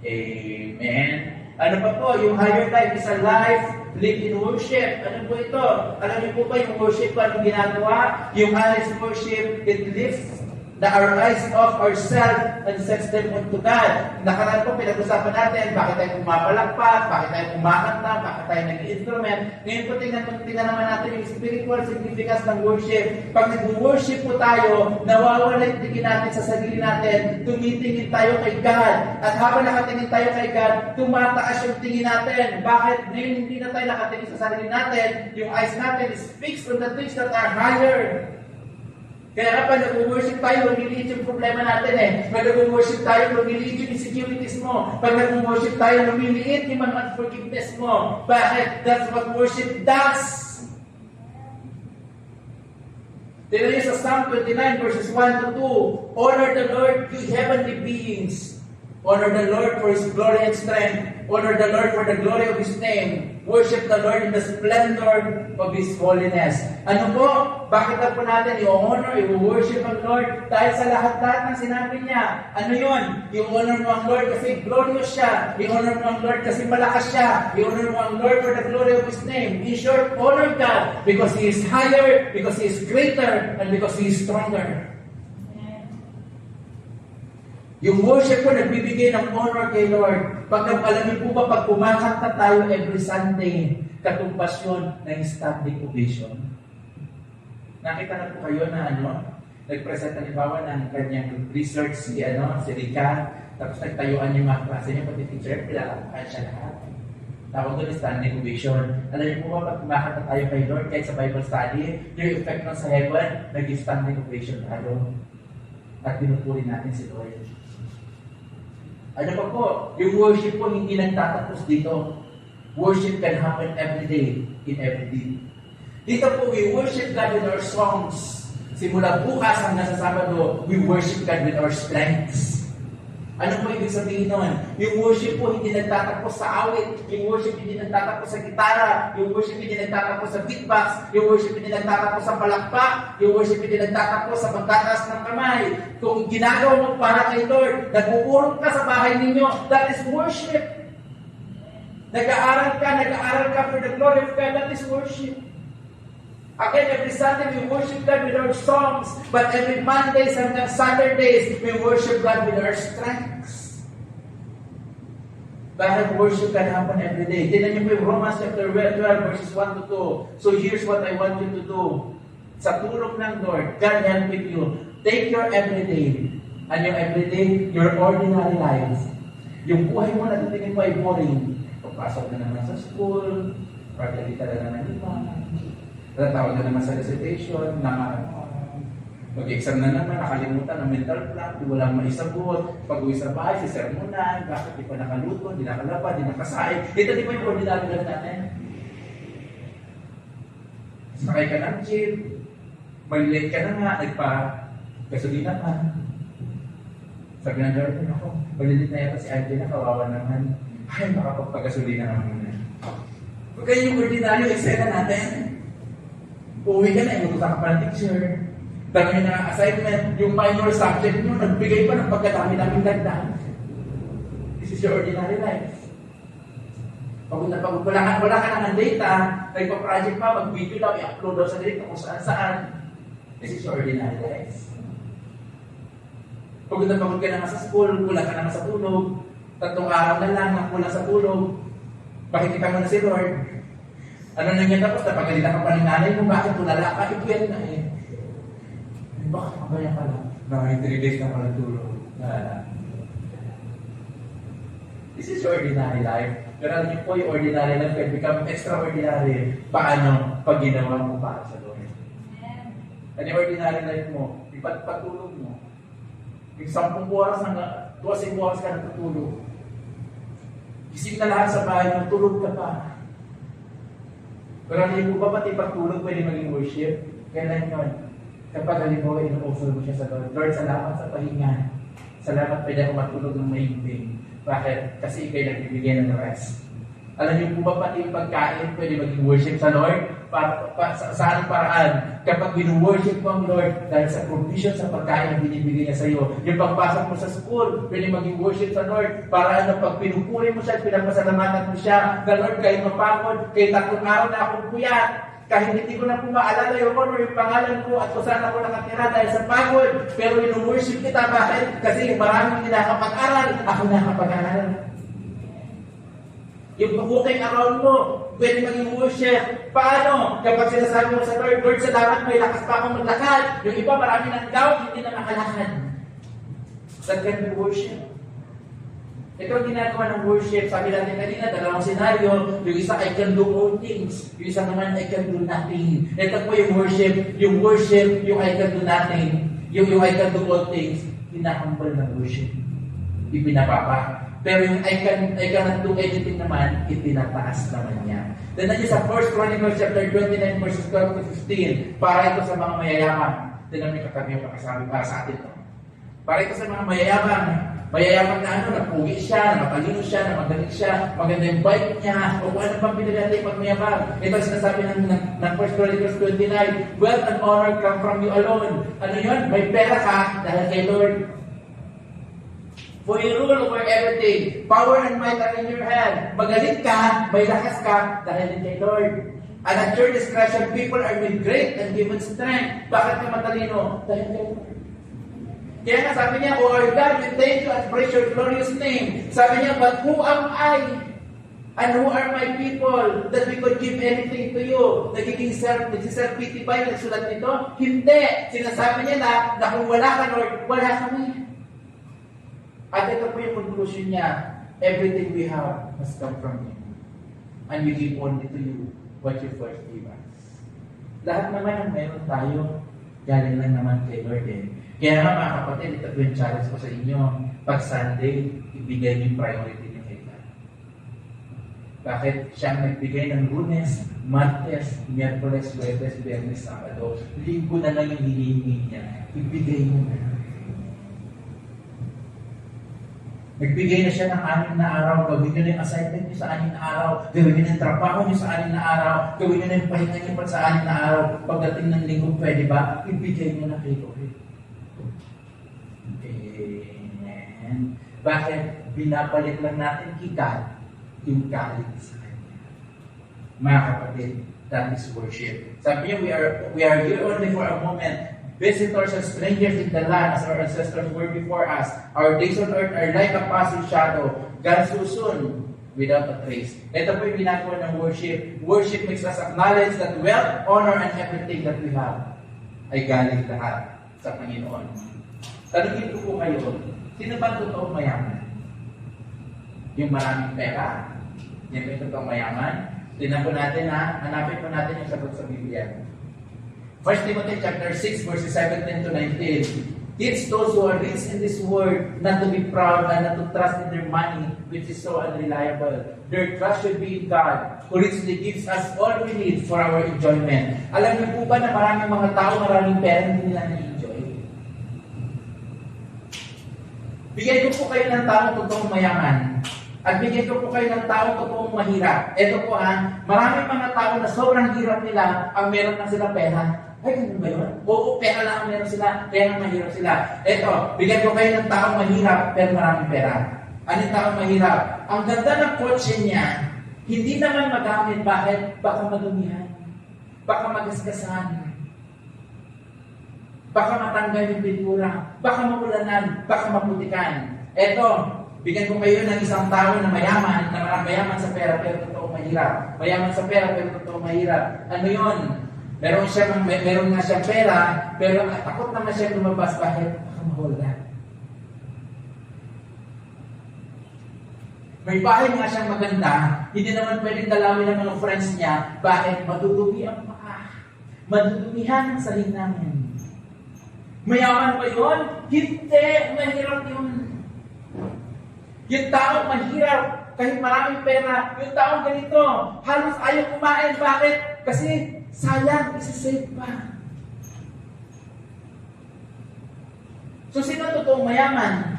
Amen. Ano pa po? Yung higher life is a life lived in worship. Ano po ito? Alam niyo po ba yung worship pa anong ginagawa? Yung honest worship, it lifts our eyes off ourselves and sets them unto God. Nakaraan po, pinag-usapan natin, bakit tayo pumapalakpak, bakit tayo kumakanta, bakit tayo nag-instrument. Ngayon po, tingnan naman natin yung spiritual significance ng worship. Pag nag-worship po tayo, nawawala yung tingin natin sa sarili natin, tumitingin tayo kay God. At habang nakatingin tayo kay God, tumataas yung tingin natin. Bakit? Ngayon hindi na tayo nakatingin sa sarili natin, yung eyes natin is fixed on the things that are higher. Kaya kapag nag-worship tayo, lumiliit yung problema natin eh. Pag nag-worship tayo, lumiliit yung insecurities mo. Pag nag-worship tayo, lumiliit yung mga unforgiveness mo. Bakit? That's what worship does. Tignan niyo sa Psalm 29 verses 1 to 2. Honor the Lord, you heavenly beings. Honor the Lord for His glory and strength. Honor the Lord for the glory of His name. Worship the Lord in the splendor of His holiness. Ano po? Bakit na po natin i-honor, i-worship ang Lord? Dahil sa lahat-lahat ng sinabi niya. Ano yun? I-honor mo ang Lord kasi glorious siya. I-honor mo ang Lord kasi malakas siya. I-honor mo ang Lord for the glory of His name. In short, honor God because He is higher, because He is greater, and because He is stronger. Yung worship ko nagbibigay ng honor kay Lord. Alam niyo po ba, pag kumakanta tayo every Sunday, katumbas yun ng standing ovation. Nakita na po kayo na nag-present halimbawa ng kanyang research si Rica, tapos nagtayuan yung mga klase niya, pati teacher, pinakakakaan siya lahat. Tawag doon standing ovation. Alam niyo po ba, pag kumakanta tayo kay Lord, kahit sa Bible study, yung effect nun sa heaven, nag-standing ovation tayo. At pinupuri natin si Lord. Ano pa po? Yung worship po hindi nagtatapos dito. Worship can happen every day, in every day. Dito po, we worship God with our songs. Simula bukas hanggang sa Sabado, we worship God with our strengths. Ano po ibig sabihin nun? Yung worship po hindi nagtatapos sa awit. Yung worship hindi nagtatapos sa gitara. Yung worship hindi nagtatapos sa beatbox. Yung worship hindi nagtatapos sa palakpak. Yung worship hindi nagtatapos sa pagtataas ng kamay. Kung ginagawa mo para kay Lord, nag-uurong ka sa bahay ninyo, that is worship. Nag-aaral ka for the glory of God, that is worship. Again, every Sunday we worship God with our songs, but every Mondays and Saturdays we worship God with our strengths. Bakit worship can happen every day? Tignan niyo po yung Romans chapter 12 verses 1 to 2. So here's what I want you to do. Sa tulong ng Lord, God help with you. Take your everyday. And yung everyday, your ordinary lives. Yung buhay mo na tingin mo ay boring. Pagpasok na naman sa school, pagkalita na naman iba, tatawag na naman sa recitation, mag-exam na naman, nakalimutan ang mental plan, di walang maisagot, pag-uwi sa bahay, si sermonan, bakit di pa nakaluto, di nakalaba, di nakasain. Ito di ba yung ordinary lang natin? Sakay ka ng jeep, malilate ka na nga, nagpa-gasolina ka. Sabi ng girlfriend ako, malilate na yata si Angela, kawawa naman. Ay, makapagpagasolina naman muna. Huwag kayo yung ordinary eksena natin. Uwi ka na, inutusan ka pa ng teacher. Dami na assignment, yung minor subject nyo, nagbigay pa ng pagkadami namin dagdag. This is your ordinary life. Pag wala ka ng data, nagpa-project pa, mag-video daw, i-upload daw sa data kung saan-saan. This is your ordinary life. Pag napagod ka naman sa school, kulang ka naman sa tulog, 3 araw na lang, nakulang sa tulog, pakikita mo na si Lord. Ano nangyay tapos, napagalitan ka pa ng nanay mo, bakit tulala ka, ipuyat na eh. Baka magaya ka lang. Nakahit 3 days na pala tulog. This is your ordinary life. Pero alam niyo po, yung ordinary life can become extraordinary. Paano? Pag ginawa mo para sa Lord. Ano yung ordinary life mo? Iba't patulog mo. Yung 10 oras, 12 oras ka natutulog. Isip na lahat sa bahay mo, tulog ka pa. Pero hindi po ba pati pagtulog pwede maging worship? Kailan yun? Kapag halimbawa, ino-offer mo siya sa Lord. Lord, salamat sa pahinga. Salamat pwede ako matulog ng mahimbing. Bakit? Kasi ikay nagbibigay ng rest. Alam niyo po ba pati yung pagkain pwede maging worship sa Lord? Sa anong paraan? Kapag binu-worship mo ang Lord dahil sa provision sa pagkain na binibigay niya sa iyo. Yung pagpasok mo sa school, pwede maging worship sa Lord. Para pag pinupuri mo siya at pinapasalamatan mo siya, na Lord, kahit mapagod, kahit 3 araw na akong puyat, kahit hindi ko na po maalala yung honor, yung pangalan ko at kung saan ako nakatira dahil sa pagod. Pero inu-worship kita, bakit? Kasi yung maraming hindi nakapag-aral, ako nakapag-aral. Yung walking around mo, pwede maging worship. Paano? Kapag sinasabi mo sa Lord, Lord, salamat, may lakas pa akong maglakad. Yung iba, marami ng doubt, hindi na makalakad. That can be worship. Ito ang ginagawa ng worship. Sabi natin kanina, 2 senaryo. Yung isa, I can do all things. Yung isa naman, I can do nothing. Ito po yung worship. Yung worship, yung I can do nothing. Yung I can do all things. Hinahambal ng worship. Ipinapapa. Pero yung I cannot do anything naman, itinataas naman niya. Then nandiyo sa 1 Chronicles chapter 29 verses 12 to 15. Para ito sa mga mayayaman. Tignan mo yung katabi yung pakasabi para sa atin. Para ito sa mga mayayaman. Mayayaman na napugi siya, na matalino siya, na magaling siya, maganda yung bike niya, o ano pang pinagati pag mayabang. Ito ang sinasabi ng 1 Chronicles 29, wealth and honor come from you alone. Ano yun? May pera ka dahil kay Lord. For you rule over everything. Power and might are in your hand. Magaling ka, may lakas ka dahil kay Lord. And at your discretion, people are made great and given strength. Bakit ka matalino? Dahil kay Lord. Kaya nga sabi niya, O our God, we thank you and praise your glorious name. Sabi niya, but who am I? And who are my people that we could give anything to you? Nagiging self-pity ba yung nagsulat nito? Hindi. Sinasabi niya na kung wala ka, Lord, wala kami. At ito po yung conclusion niya, everything we have must come from you. And we give only to you what you first gave us. Lahat naman ang meron tayo, galing lang naman kay Lord eh. Kaya nga mga kapatid, ito po yung challenge ko sa inyo. Pag Sunday, ibigay niyo yung priority niyo kay God. Bakit? Siya ang nagbigay ng Lunes, Martes, Miyerkules, Huwebes, Biyernes, Sabado. Linggo na lang yung hinihingi niya. Ibigay mo na. Nagbigay na siya ng 6 na araw. Gawin niyo na yung assignment niyo sa 6 na araw. Gawin niyo na yung trabaho niyo sa 6 na araw. Gawin niyo na yung pahinga niyo pa sa 6 na araw. Pagdating ng linggo, pwede ba? Ibigay niyo na kay Lord. Amen. Bakit? Binapalit lang natin kita yung galit sa Kanya. Mga kapatid, that is worship. Sabi niyo, we are here only for a moment. visitors and strangers in the land as our ancestors were before us. Our days on earth are like a passing shadow. God so soon, without a trace. Ito po yung ginagawa ng worship. Worship makes us acknowledge that wealth, honor, and everything that we have ay galing lahat sa Panginoon. Tanungin ko po kayo, sino ba totoong mayaman? Yung maraming pera? Yan ba yung totoong mayaman? Tingnan po natin hanapin po natin yung sagot sa Biblia. 1 Timothy chapter 6 verses 17 to 19. Teach those who are rich in this world not to be proud and not to trust in their money, which is so unreliable. Their trust should be in God, who richly gives us all we need for our enjoyment. Alam niyo po ba na maraming mga tao, maraming pera, hindi nila na-enjoy? Bigyan ko po kayo ng taong totoong mayaman. At bigyan ko po kayo ng taong totoong mahirap. Ito po maraming mga tao na sobrang hirap nila ang meron na sila pera. Ay, ganun ba yun? Oo, pera lang ang meron sila, kaya mahirap sila. Ito, bigyan ko kayo ng taong mahirap, pero maraming pera. Anong taong mahirap? Ang ganda ng kotse niya, hindi naman magamit. Bakit? Baka madumihan. Baka magasgasan. Baka matanggal yung pintura. Baka mapulanan. Baka maputikan. Ito, bigyan ko kayo ng isang tao na mayaman, na mayaman sa pera, pero totoong mahirap. Mayaman sa pera, pero totoong mahirap. Ano yun? Meron nga siyang pera, pero takot naman siya lumabas. Bakit? Baka mahula. May bahay nga siyang maganda, hindi naman pwedeng dalawin ng mga friends niya. Bakit? Madudumi ang paa. Madudumihan ang sarili namin. Mayaman ba yun? Hindi. Mahirap yun. Yung taong mahirap, kahit maraming pera, yung taong ganito, halos ayaw kumain. Bakit? Kasi sayang, isasave pa. So, sino totoong mayaman?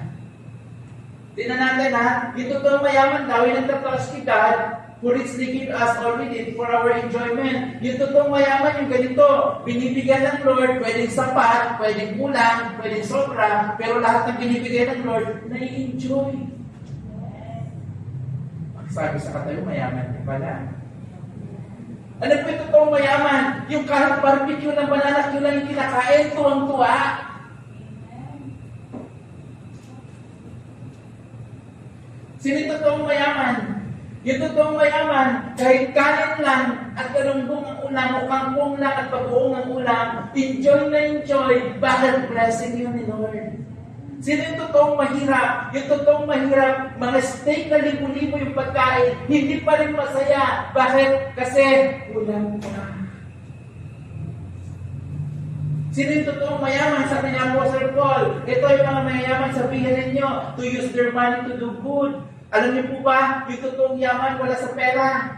Tingnan natin yung totoong mayaman daw, yung nagtatrust kay God, who richly give us all we need for our enjoyment. Yung totoong mayaman, yung ganito, binibigyan ng Lord, pwedeng sapat, pwedeng kulang, pwedeng sobra, pero lahat ng binibigyan ng Lord, nai-enjoy. Sabi sa katayo, mayaman ka pala. Ano po yung totoong mayaman? Yung kahit barbecue ng banana, yun lang yung kinakain, tuwang-tuwa. Sino yung totoong mayaman? Yung totoong mayaman, kahit kanin lang at galunggong ang ulam o kangkong lang at pabuong ang ulam, enjoy na enjoy, bakit blessing yun ni Lord? Sino yung totoong mahirap? Yung totoong mahirap, mga steak na libo-libo yung pagkain, hindi pa rin masaya. Bakit? Kasi ulam pa. Sino yung totoong mayaman? Sabi niya Apostle Paul, ito yung mga mayayaman, sabihin ninyo, to use their money to do good. Alam niyo po ba, yung totoong yaman wala sa pera.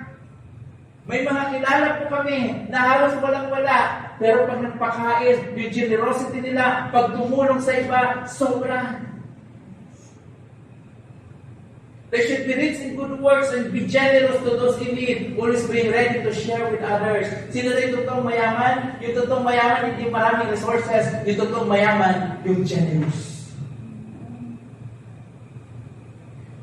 May mga kilala po kami na halos walang-wala. Pero pag nagpakain, yung generosity nila, pag tumulong sa iba, sobra. They should be rich in good works and be generous to those in need. Always being ready to share with others. Sino na yung totoong mayaman? Yung totoong mayaman, hindi maraming resources. Yung totoong mayaman, yung generous.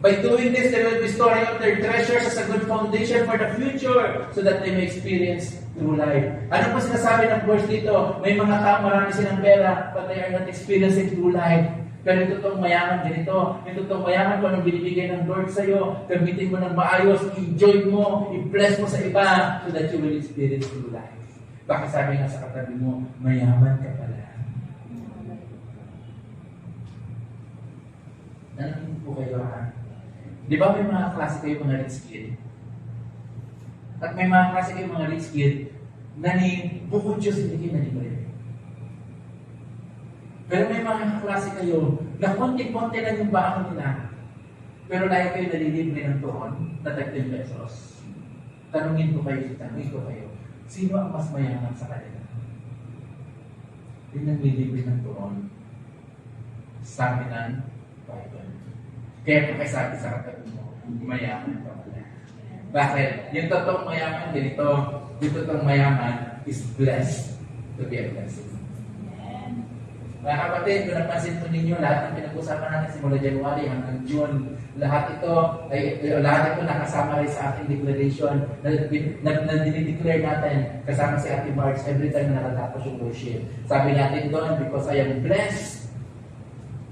By doing this, they will be storing up their treasures as a good foundation for the future so that they may experience true life. Ano pa sinasabi ng verse dito? May mga tao, marami silang pera, but they are not experiencing true life. Pero yung totoong mayaman ganito. Yung totoong mayaman kung anong binibigay ng Lord sa'yo, gamitin mo ng maayos, enjoy mo, i-bless mo sa iba so that you will experience true life. Baka sabi nga sa katabi mo, mayaman ka pala. Ano po kayo Di ba may mga klase kayo mga rich kid? At may mga klase kayo mga rich kid na ni bukod Diyos hindi kayo nalibre. Pero may mga klase kayo na konti-konti lang yung baon nila. Pero lagi kayo nalilibre ng tuon na tag 10 pesos. Tanungin ko kayo, sino ang mas mayaman sa kanila? Yung nalilibre ng tuon. Sabi ng Bible. Kaya kung sabi sa katabi mo, mayaman ka pala. Bakit? Yung totoong mayaman ganito, yung totoong mayaman is blessed to be a blessing. Mga kapatid, kung napansin po ninyo, lahat ng pinag-usapan natin simula January hanggang June, lahat ito nakasama rin sa ating declaration na dinideclare natin kasama si Ate Marge every time na natatapos yung worship. Sabi natin doon, because I am blessed,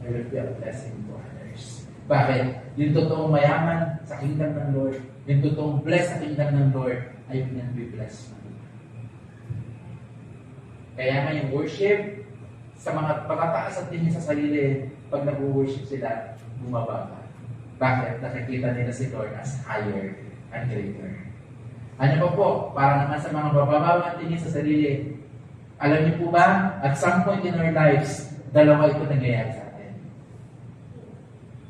I will be a blessing to others. Bakit? Yung totoong mayaman sa kingdom ng Lord, yung totoong blessed sa kingdom ng Lord, ay will be blessed. Kaya nga yung worship, sa mga pagkataas at tingin sa sarili, pag nag-worship sila, bumababa. Bakit? Nakikita nila si Lord as higher and greater. Ano pa po? Para naman sa mga bababa at tingin sa sarili, alam niyo po ba, at some point in our lives, dalawa ito nangyayari sa atin.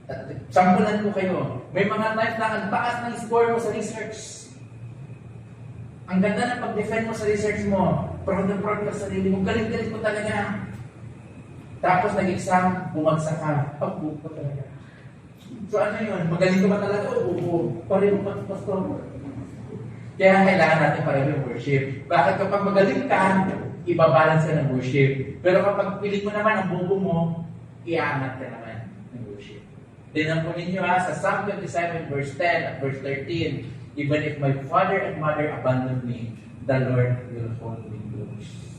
At sampulan ko kayo, may mga times na ang taas ng score mo sa research. Ang ganda ng pag-defend mo sa research mo, proud na proud ka sa sarili mo, galing-galing mo talaga. Tapos nag-exam, bumagsak ka, pag-book ko talaga. So ano yun? Magaling ka ba talaga o buo? Pareho ka, pastor. Kaya kailangan natin pareho yung worship. Bakit kapag magaling ka, ibabalance ka ng worship. Pero kapag pilit mo naman ang bubo mo, iaangat ka naman ng worship. Tinan po ninyo sa Psalm 27 verse 10 at verse 13, even if my father and mother abandon me, the Lord will hold me close.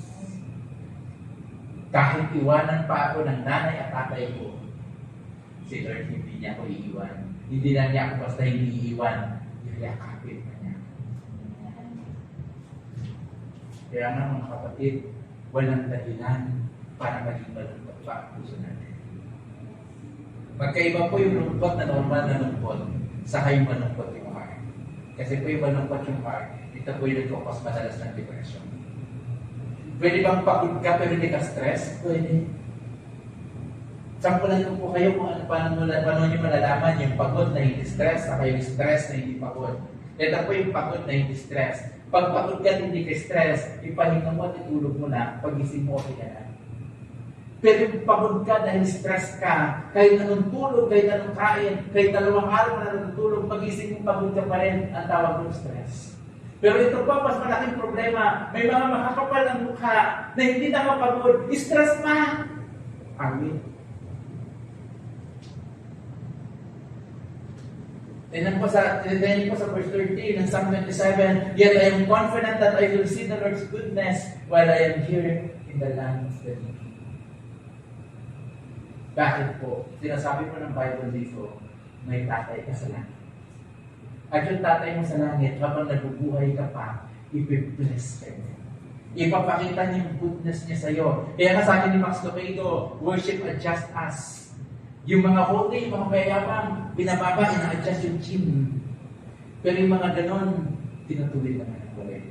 Kahit iwanan pa ako ng nanay at tatay ko, si Lord hindi niya ako iiwan. Hindi na niya ako basta hindi iiwan. Yakapin na niya. Kaya nga mga kapatid, walang dahilan para maging malungkot pa ang puso natin. Magkaiba po yung lungkot na normal na lungkot sa yung malungkot yung heart. Kasi po yung malungkot yung heart, ito po yung nagkukos madalas ng depression. Pwede bang pagod ka pero hindi ka stress? Pwede. Sampulan ko po kayo kung paano nyo malalaman yung pagod na hindi stress saka yung stress na hindi pagod. Ito po yung pagod na hindi stress. Pag pagod ka at hindi ka stress, ipahinga mo at itulog mo na, pagising mo okay ka na. Pero yung pagod ka dahil stress ka, kahit anong tulog, kahit anong kain, kahit 2 araw na natutulog, pagising mo pagod ka pa rin, ang tawag ng stress. Pero ito pa, mas malaking problema. May mga makakapal ang mukha na hindi na mapagod. Stress pa. Amin. Tingnan po sa verse 13 ng Psalm 27, yet I am confident that I will see the Lord's goodness while I am here in the land of the living. Bakit po? Sinasabi po ng Bible dito, may tatay ka sa langit. At yung tatay mo sa langit, habang nabubuhay ka pa, ipibless ka niya. Ipapakita niya yung goodness niya sa iyo. Kaya nga sabi ni Max Lucado, worship adjust us. Yung mga holy, yung mga mayabang, binababa, ina-adjust yung chin. Pero yung mga ganon, tinutuloy naman ang buhay.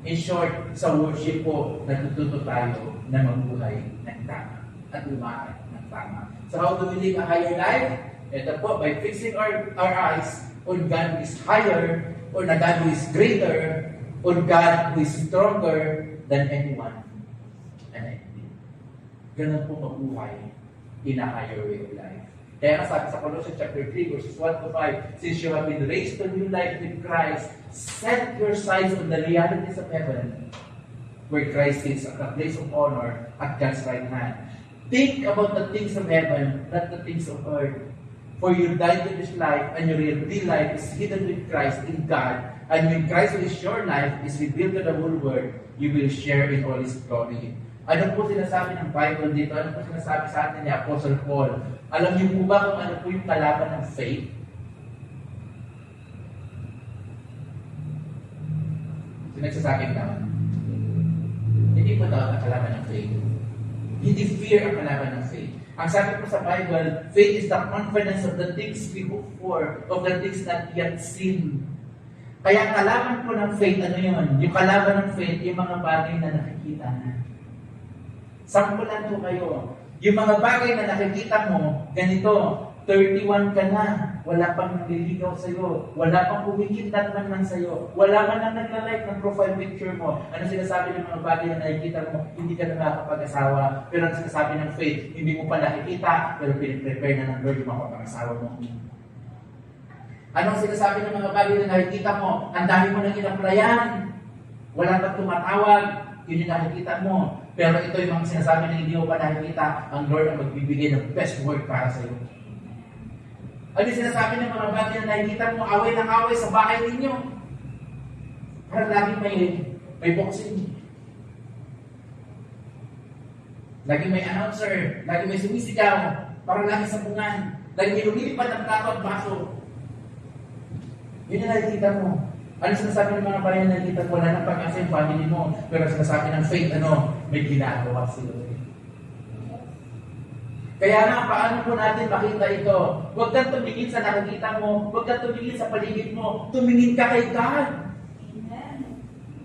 In short, sa worship po, natututo tayo na mabuhay ng tama at lumaan ng tama. So how do we live a higher life? Ito po, by fixing our eyes on God who is higher, on a God who is greater, on God who is stronger than anyone and anything. Ganun po mabuhay in a higher way of life. Kaya sabi sa Colossians chapter 3, verses 1 to 5, since you have been raised to new life with Christ, set your sights on the realities of heaven, where Christ sits at the place of honor at God's right hand. Think about the things of heaven, not the things of earth. For you died to this life, and your real life is hidden with Christ in God. And when Christ, who is your life, is revealed to the whole world, you will share in all His glory. Ano po sinasabi ng Bible dito? Ano po sinasabi sa atin ni Apostle Paul? Alam niyo po ba kung ano po yung kalaban ng faith? Sinagsasabing naman. Hindi po daw ang kalaban ng faith. Hindi fear ang kalaban ng faith. Ang sabi po sa Bible, faith is the confidence of the things we hope for, of the things not yet seen. Kaya kalaban po ng faith, ano yun? Yung kalaban ng faith, yung mga bagay na nakikita na. Sampulan po kayo. Yung mga bagay na nakikita mo, ganito, 31 ka na, wala pang naliligaw sa'yo, wala pang kumikindat man sa'yo, wala man lang nagla-like ng profile picture mo. Ano sinasabi ng mga bagay na nakikita mo, hindi ka na nakakapag-asawa. Pero ang sinasabi ng faith, hindi mo pa nakikita, pero piniprepare na ng Lord yung makapag-asawa mo. Anong sinasabi ng mga bagay na nakikita mo? Ang dami mo nang inaplayan, wala pang tumatawag, yun yung nakikita mo. Pero ito yung mga sinasabi na hindi mo pa nakikita, ang Lord ang magbibigay ng best word para sa iyo. Ano yung sinasabi ng mga bagay na nakikita mo, away ng away sa bahay ninyo? Parang laging may boxing. Laging may announcer, laging may sumisigaw, parang laging sabungan, laging may lumilipad ng plato at baso. Yun yung nakikita mo. Ano sinasabi ng mga bayan na nakikita mo? Wala ng pag-asa yung family mo. Pero sinasabi ng faith, may ginagawa sila. Kaya nga, paano po natin makita ito? Huwag kang tumingin sa nakikita mo. Huwag kang tumingin sa paligid mo. Tumingin ka kay God.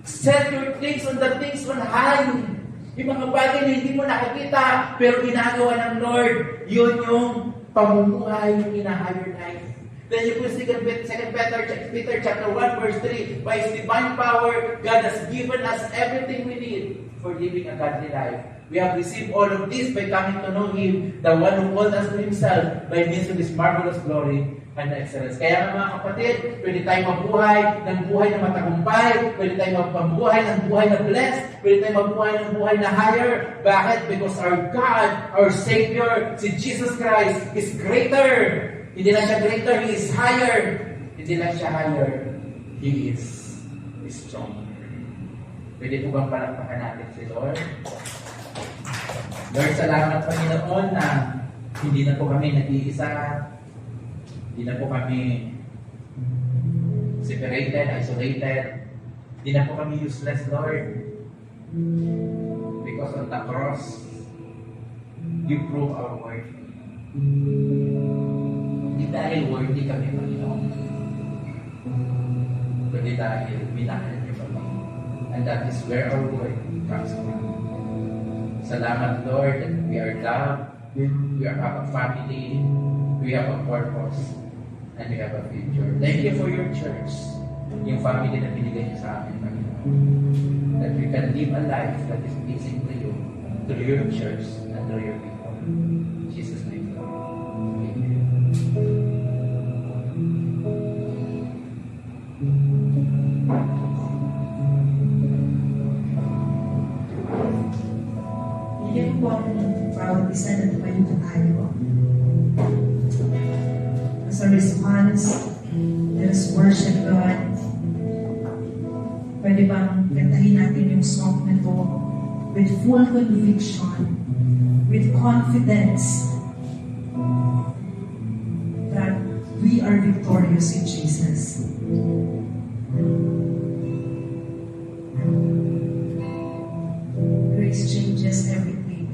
Set your things on the things on high. Yung mga bagay na hindi mo nakikita, pero ginagawa ng Lord, yun yung pamumuhay ng in-a-higher life. Then you put 2 Peter chapter 1 verse 3, by His divine power, God has given us everything we need for living a godly life. We have received all of this by coming to know Him, the one who called us to Himself by means of His marvelous glory and excellence. Kaya nga mga kapatid, pwede tayong mabuhay ng buhay na matagumpay, pwede tayong mabuhay ng buhay na blessed, pwede tayong mabuhay ng buhay na higher. Bakit? Because our God, our Savior, si Jesus Christ, is greater. Hindi lang siya greater, He is higher. Hindi lang siya higher, He is stronger. Pwede po bang palakpakan natin si Lord? Lord, salamat Panginoon na hindi na po kami nag-iisa. Hindi na po kami separated, isolated. Hindi na po kami useless, Lord. Because on the cross, You prove our worth. Hindi dahil worthy kami, Panginoon. Kundi dahil minahal niyo kami. And that is where our worth comes from. Salamat, Lord, that we are loved, we are a family, we have a purpose, and we have a future. Thank you for your church, yung family na binigay niyo sa amin, Panginoon. That we can live a life that is pleasing to you, through your church, and through your people. In Jesus' name, Lord. Amen. Yan po ang bawat isa na tumayo na tayo. As a response, let us worship God. Pwede bang kantahin natin yung song na to with full conviction, with confidence that we are victorious in Jesus. Grace changes everything.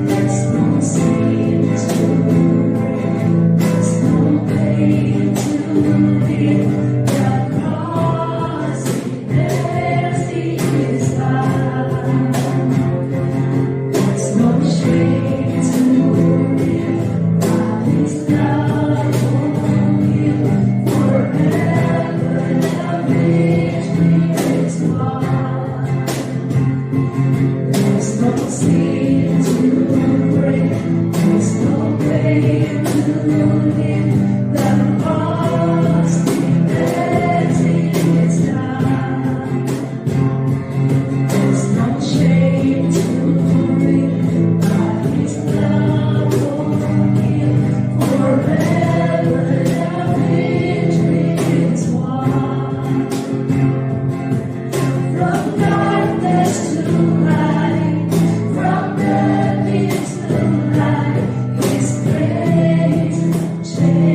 There's no sin to break, there's no pain to live. The cross bears His love. There's no shame to live, but His love will heal forever. The victory is won. There's no sin to break, there's no pain to live. The cross bears His love. There's no shame to live, but His love will heal forever. The victory is won. From darkness to light, from darkness to light, His grace changes.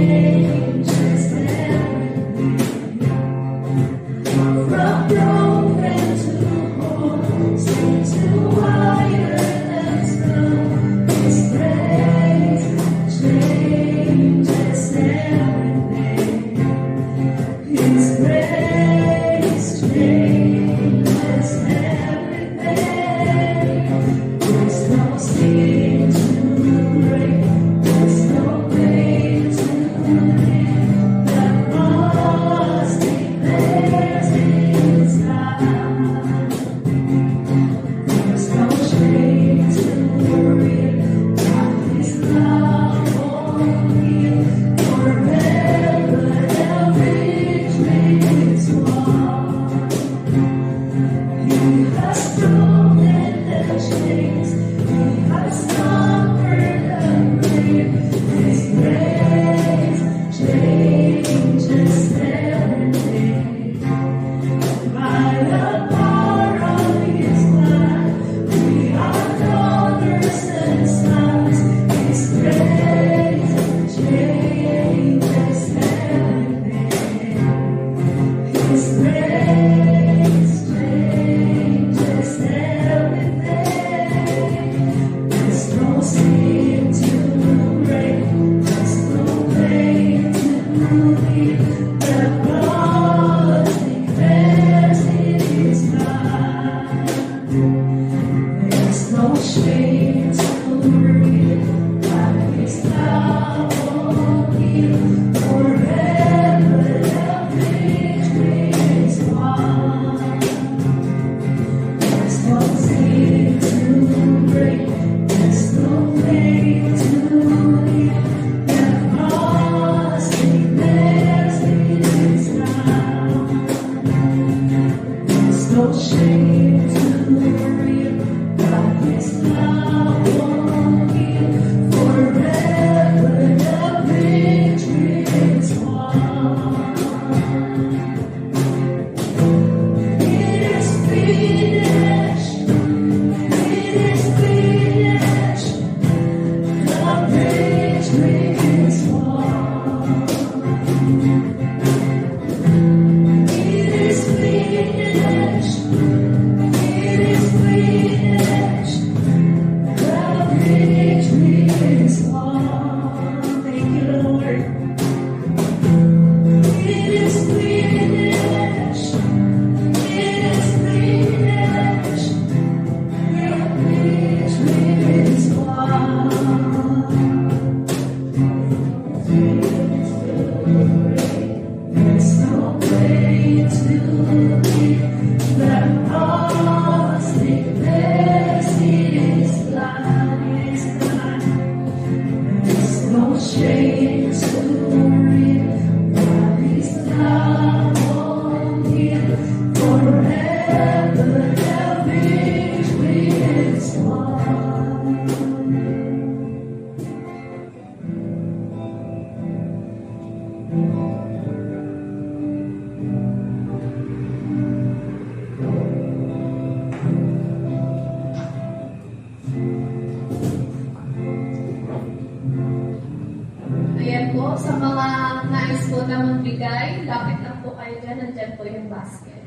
sa mga nais po na magbigay, lapit lang po kayo dyan. Nandyan po yung basket.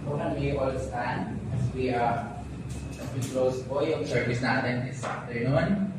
So can we all stand as we close po yung service natin this afternoon?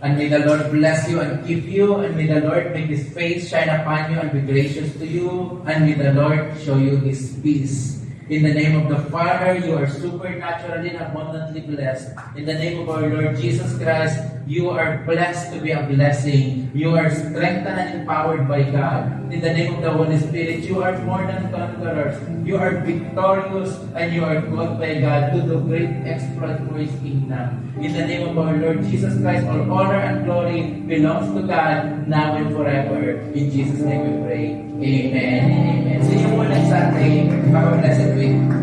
And may the Lord bless you and keep you, and may the Lord make His face shine upon you and be gracious to you, and may the Lord show you His peace. In the name of the Father, you are supernaturally and abundantly blessed. In the name of our Lord Jesus Christ, you are blessed to be a blessing. You are strengthened and empowered by God. In the name of the Holy Spirit, you are more than conquerors. You are victorious and you are called by God to do great exploit for His kingdom. In the name of our Lord Jesus Christ, all honor and glory belongs to God now and forever. In Jesus' name we pray. Amen. Amen. See you all next Sunday. Have a blessed week.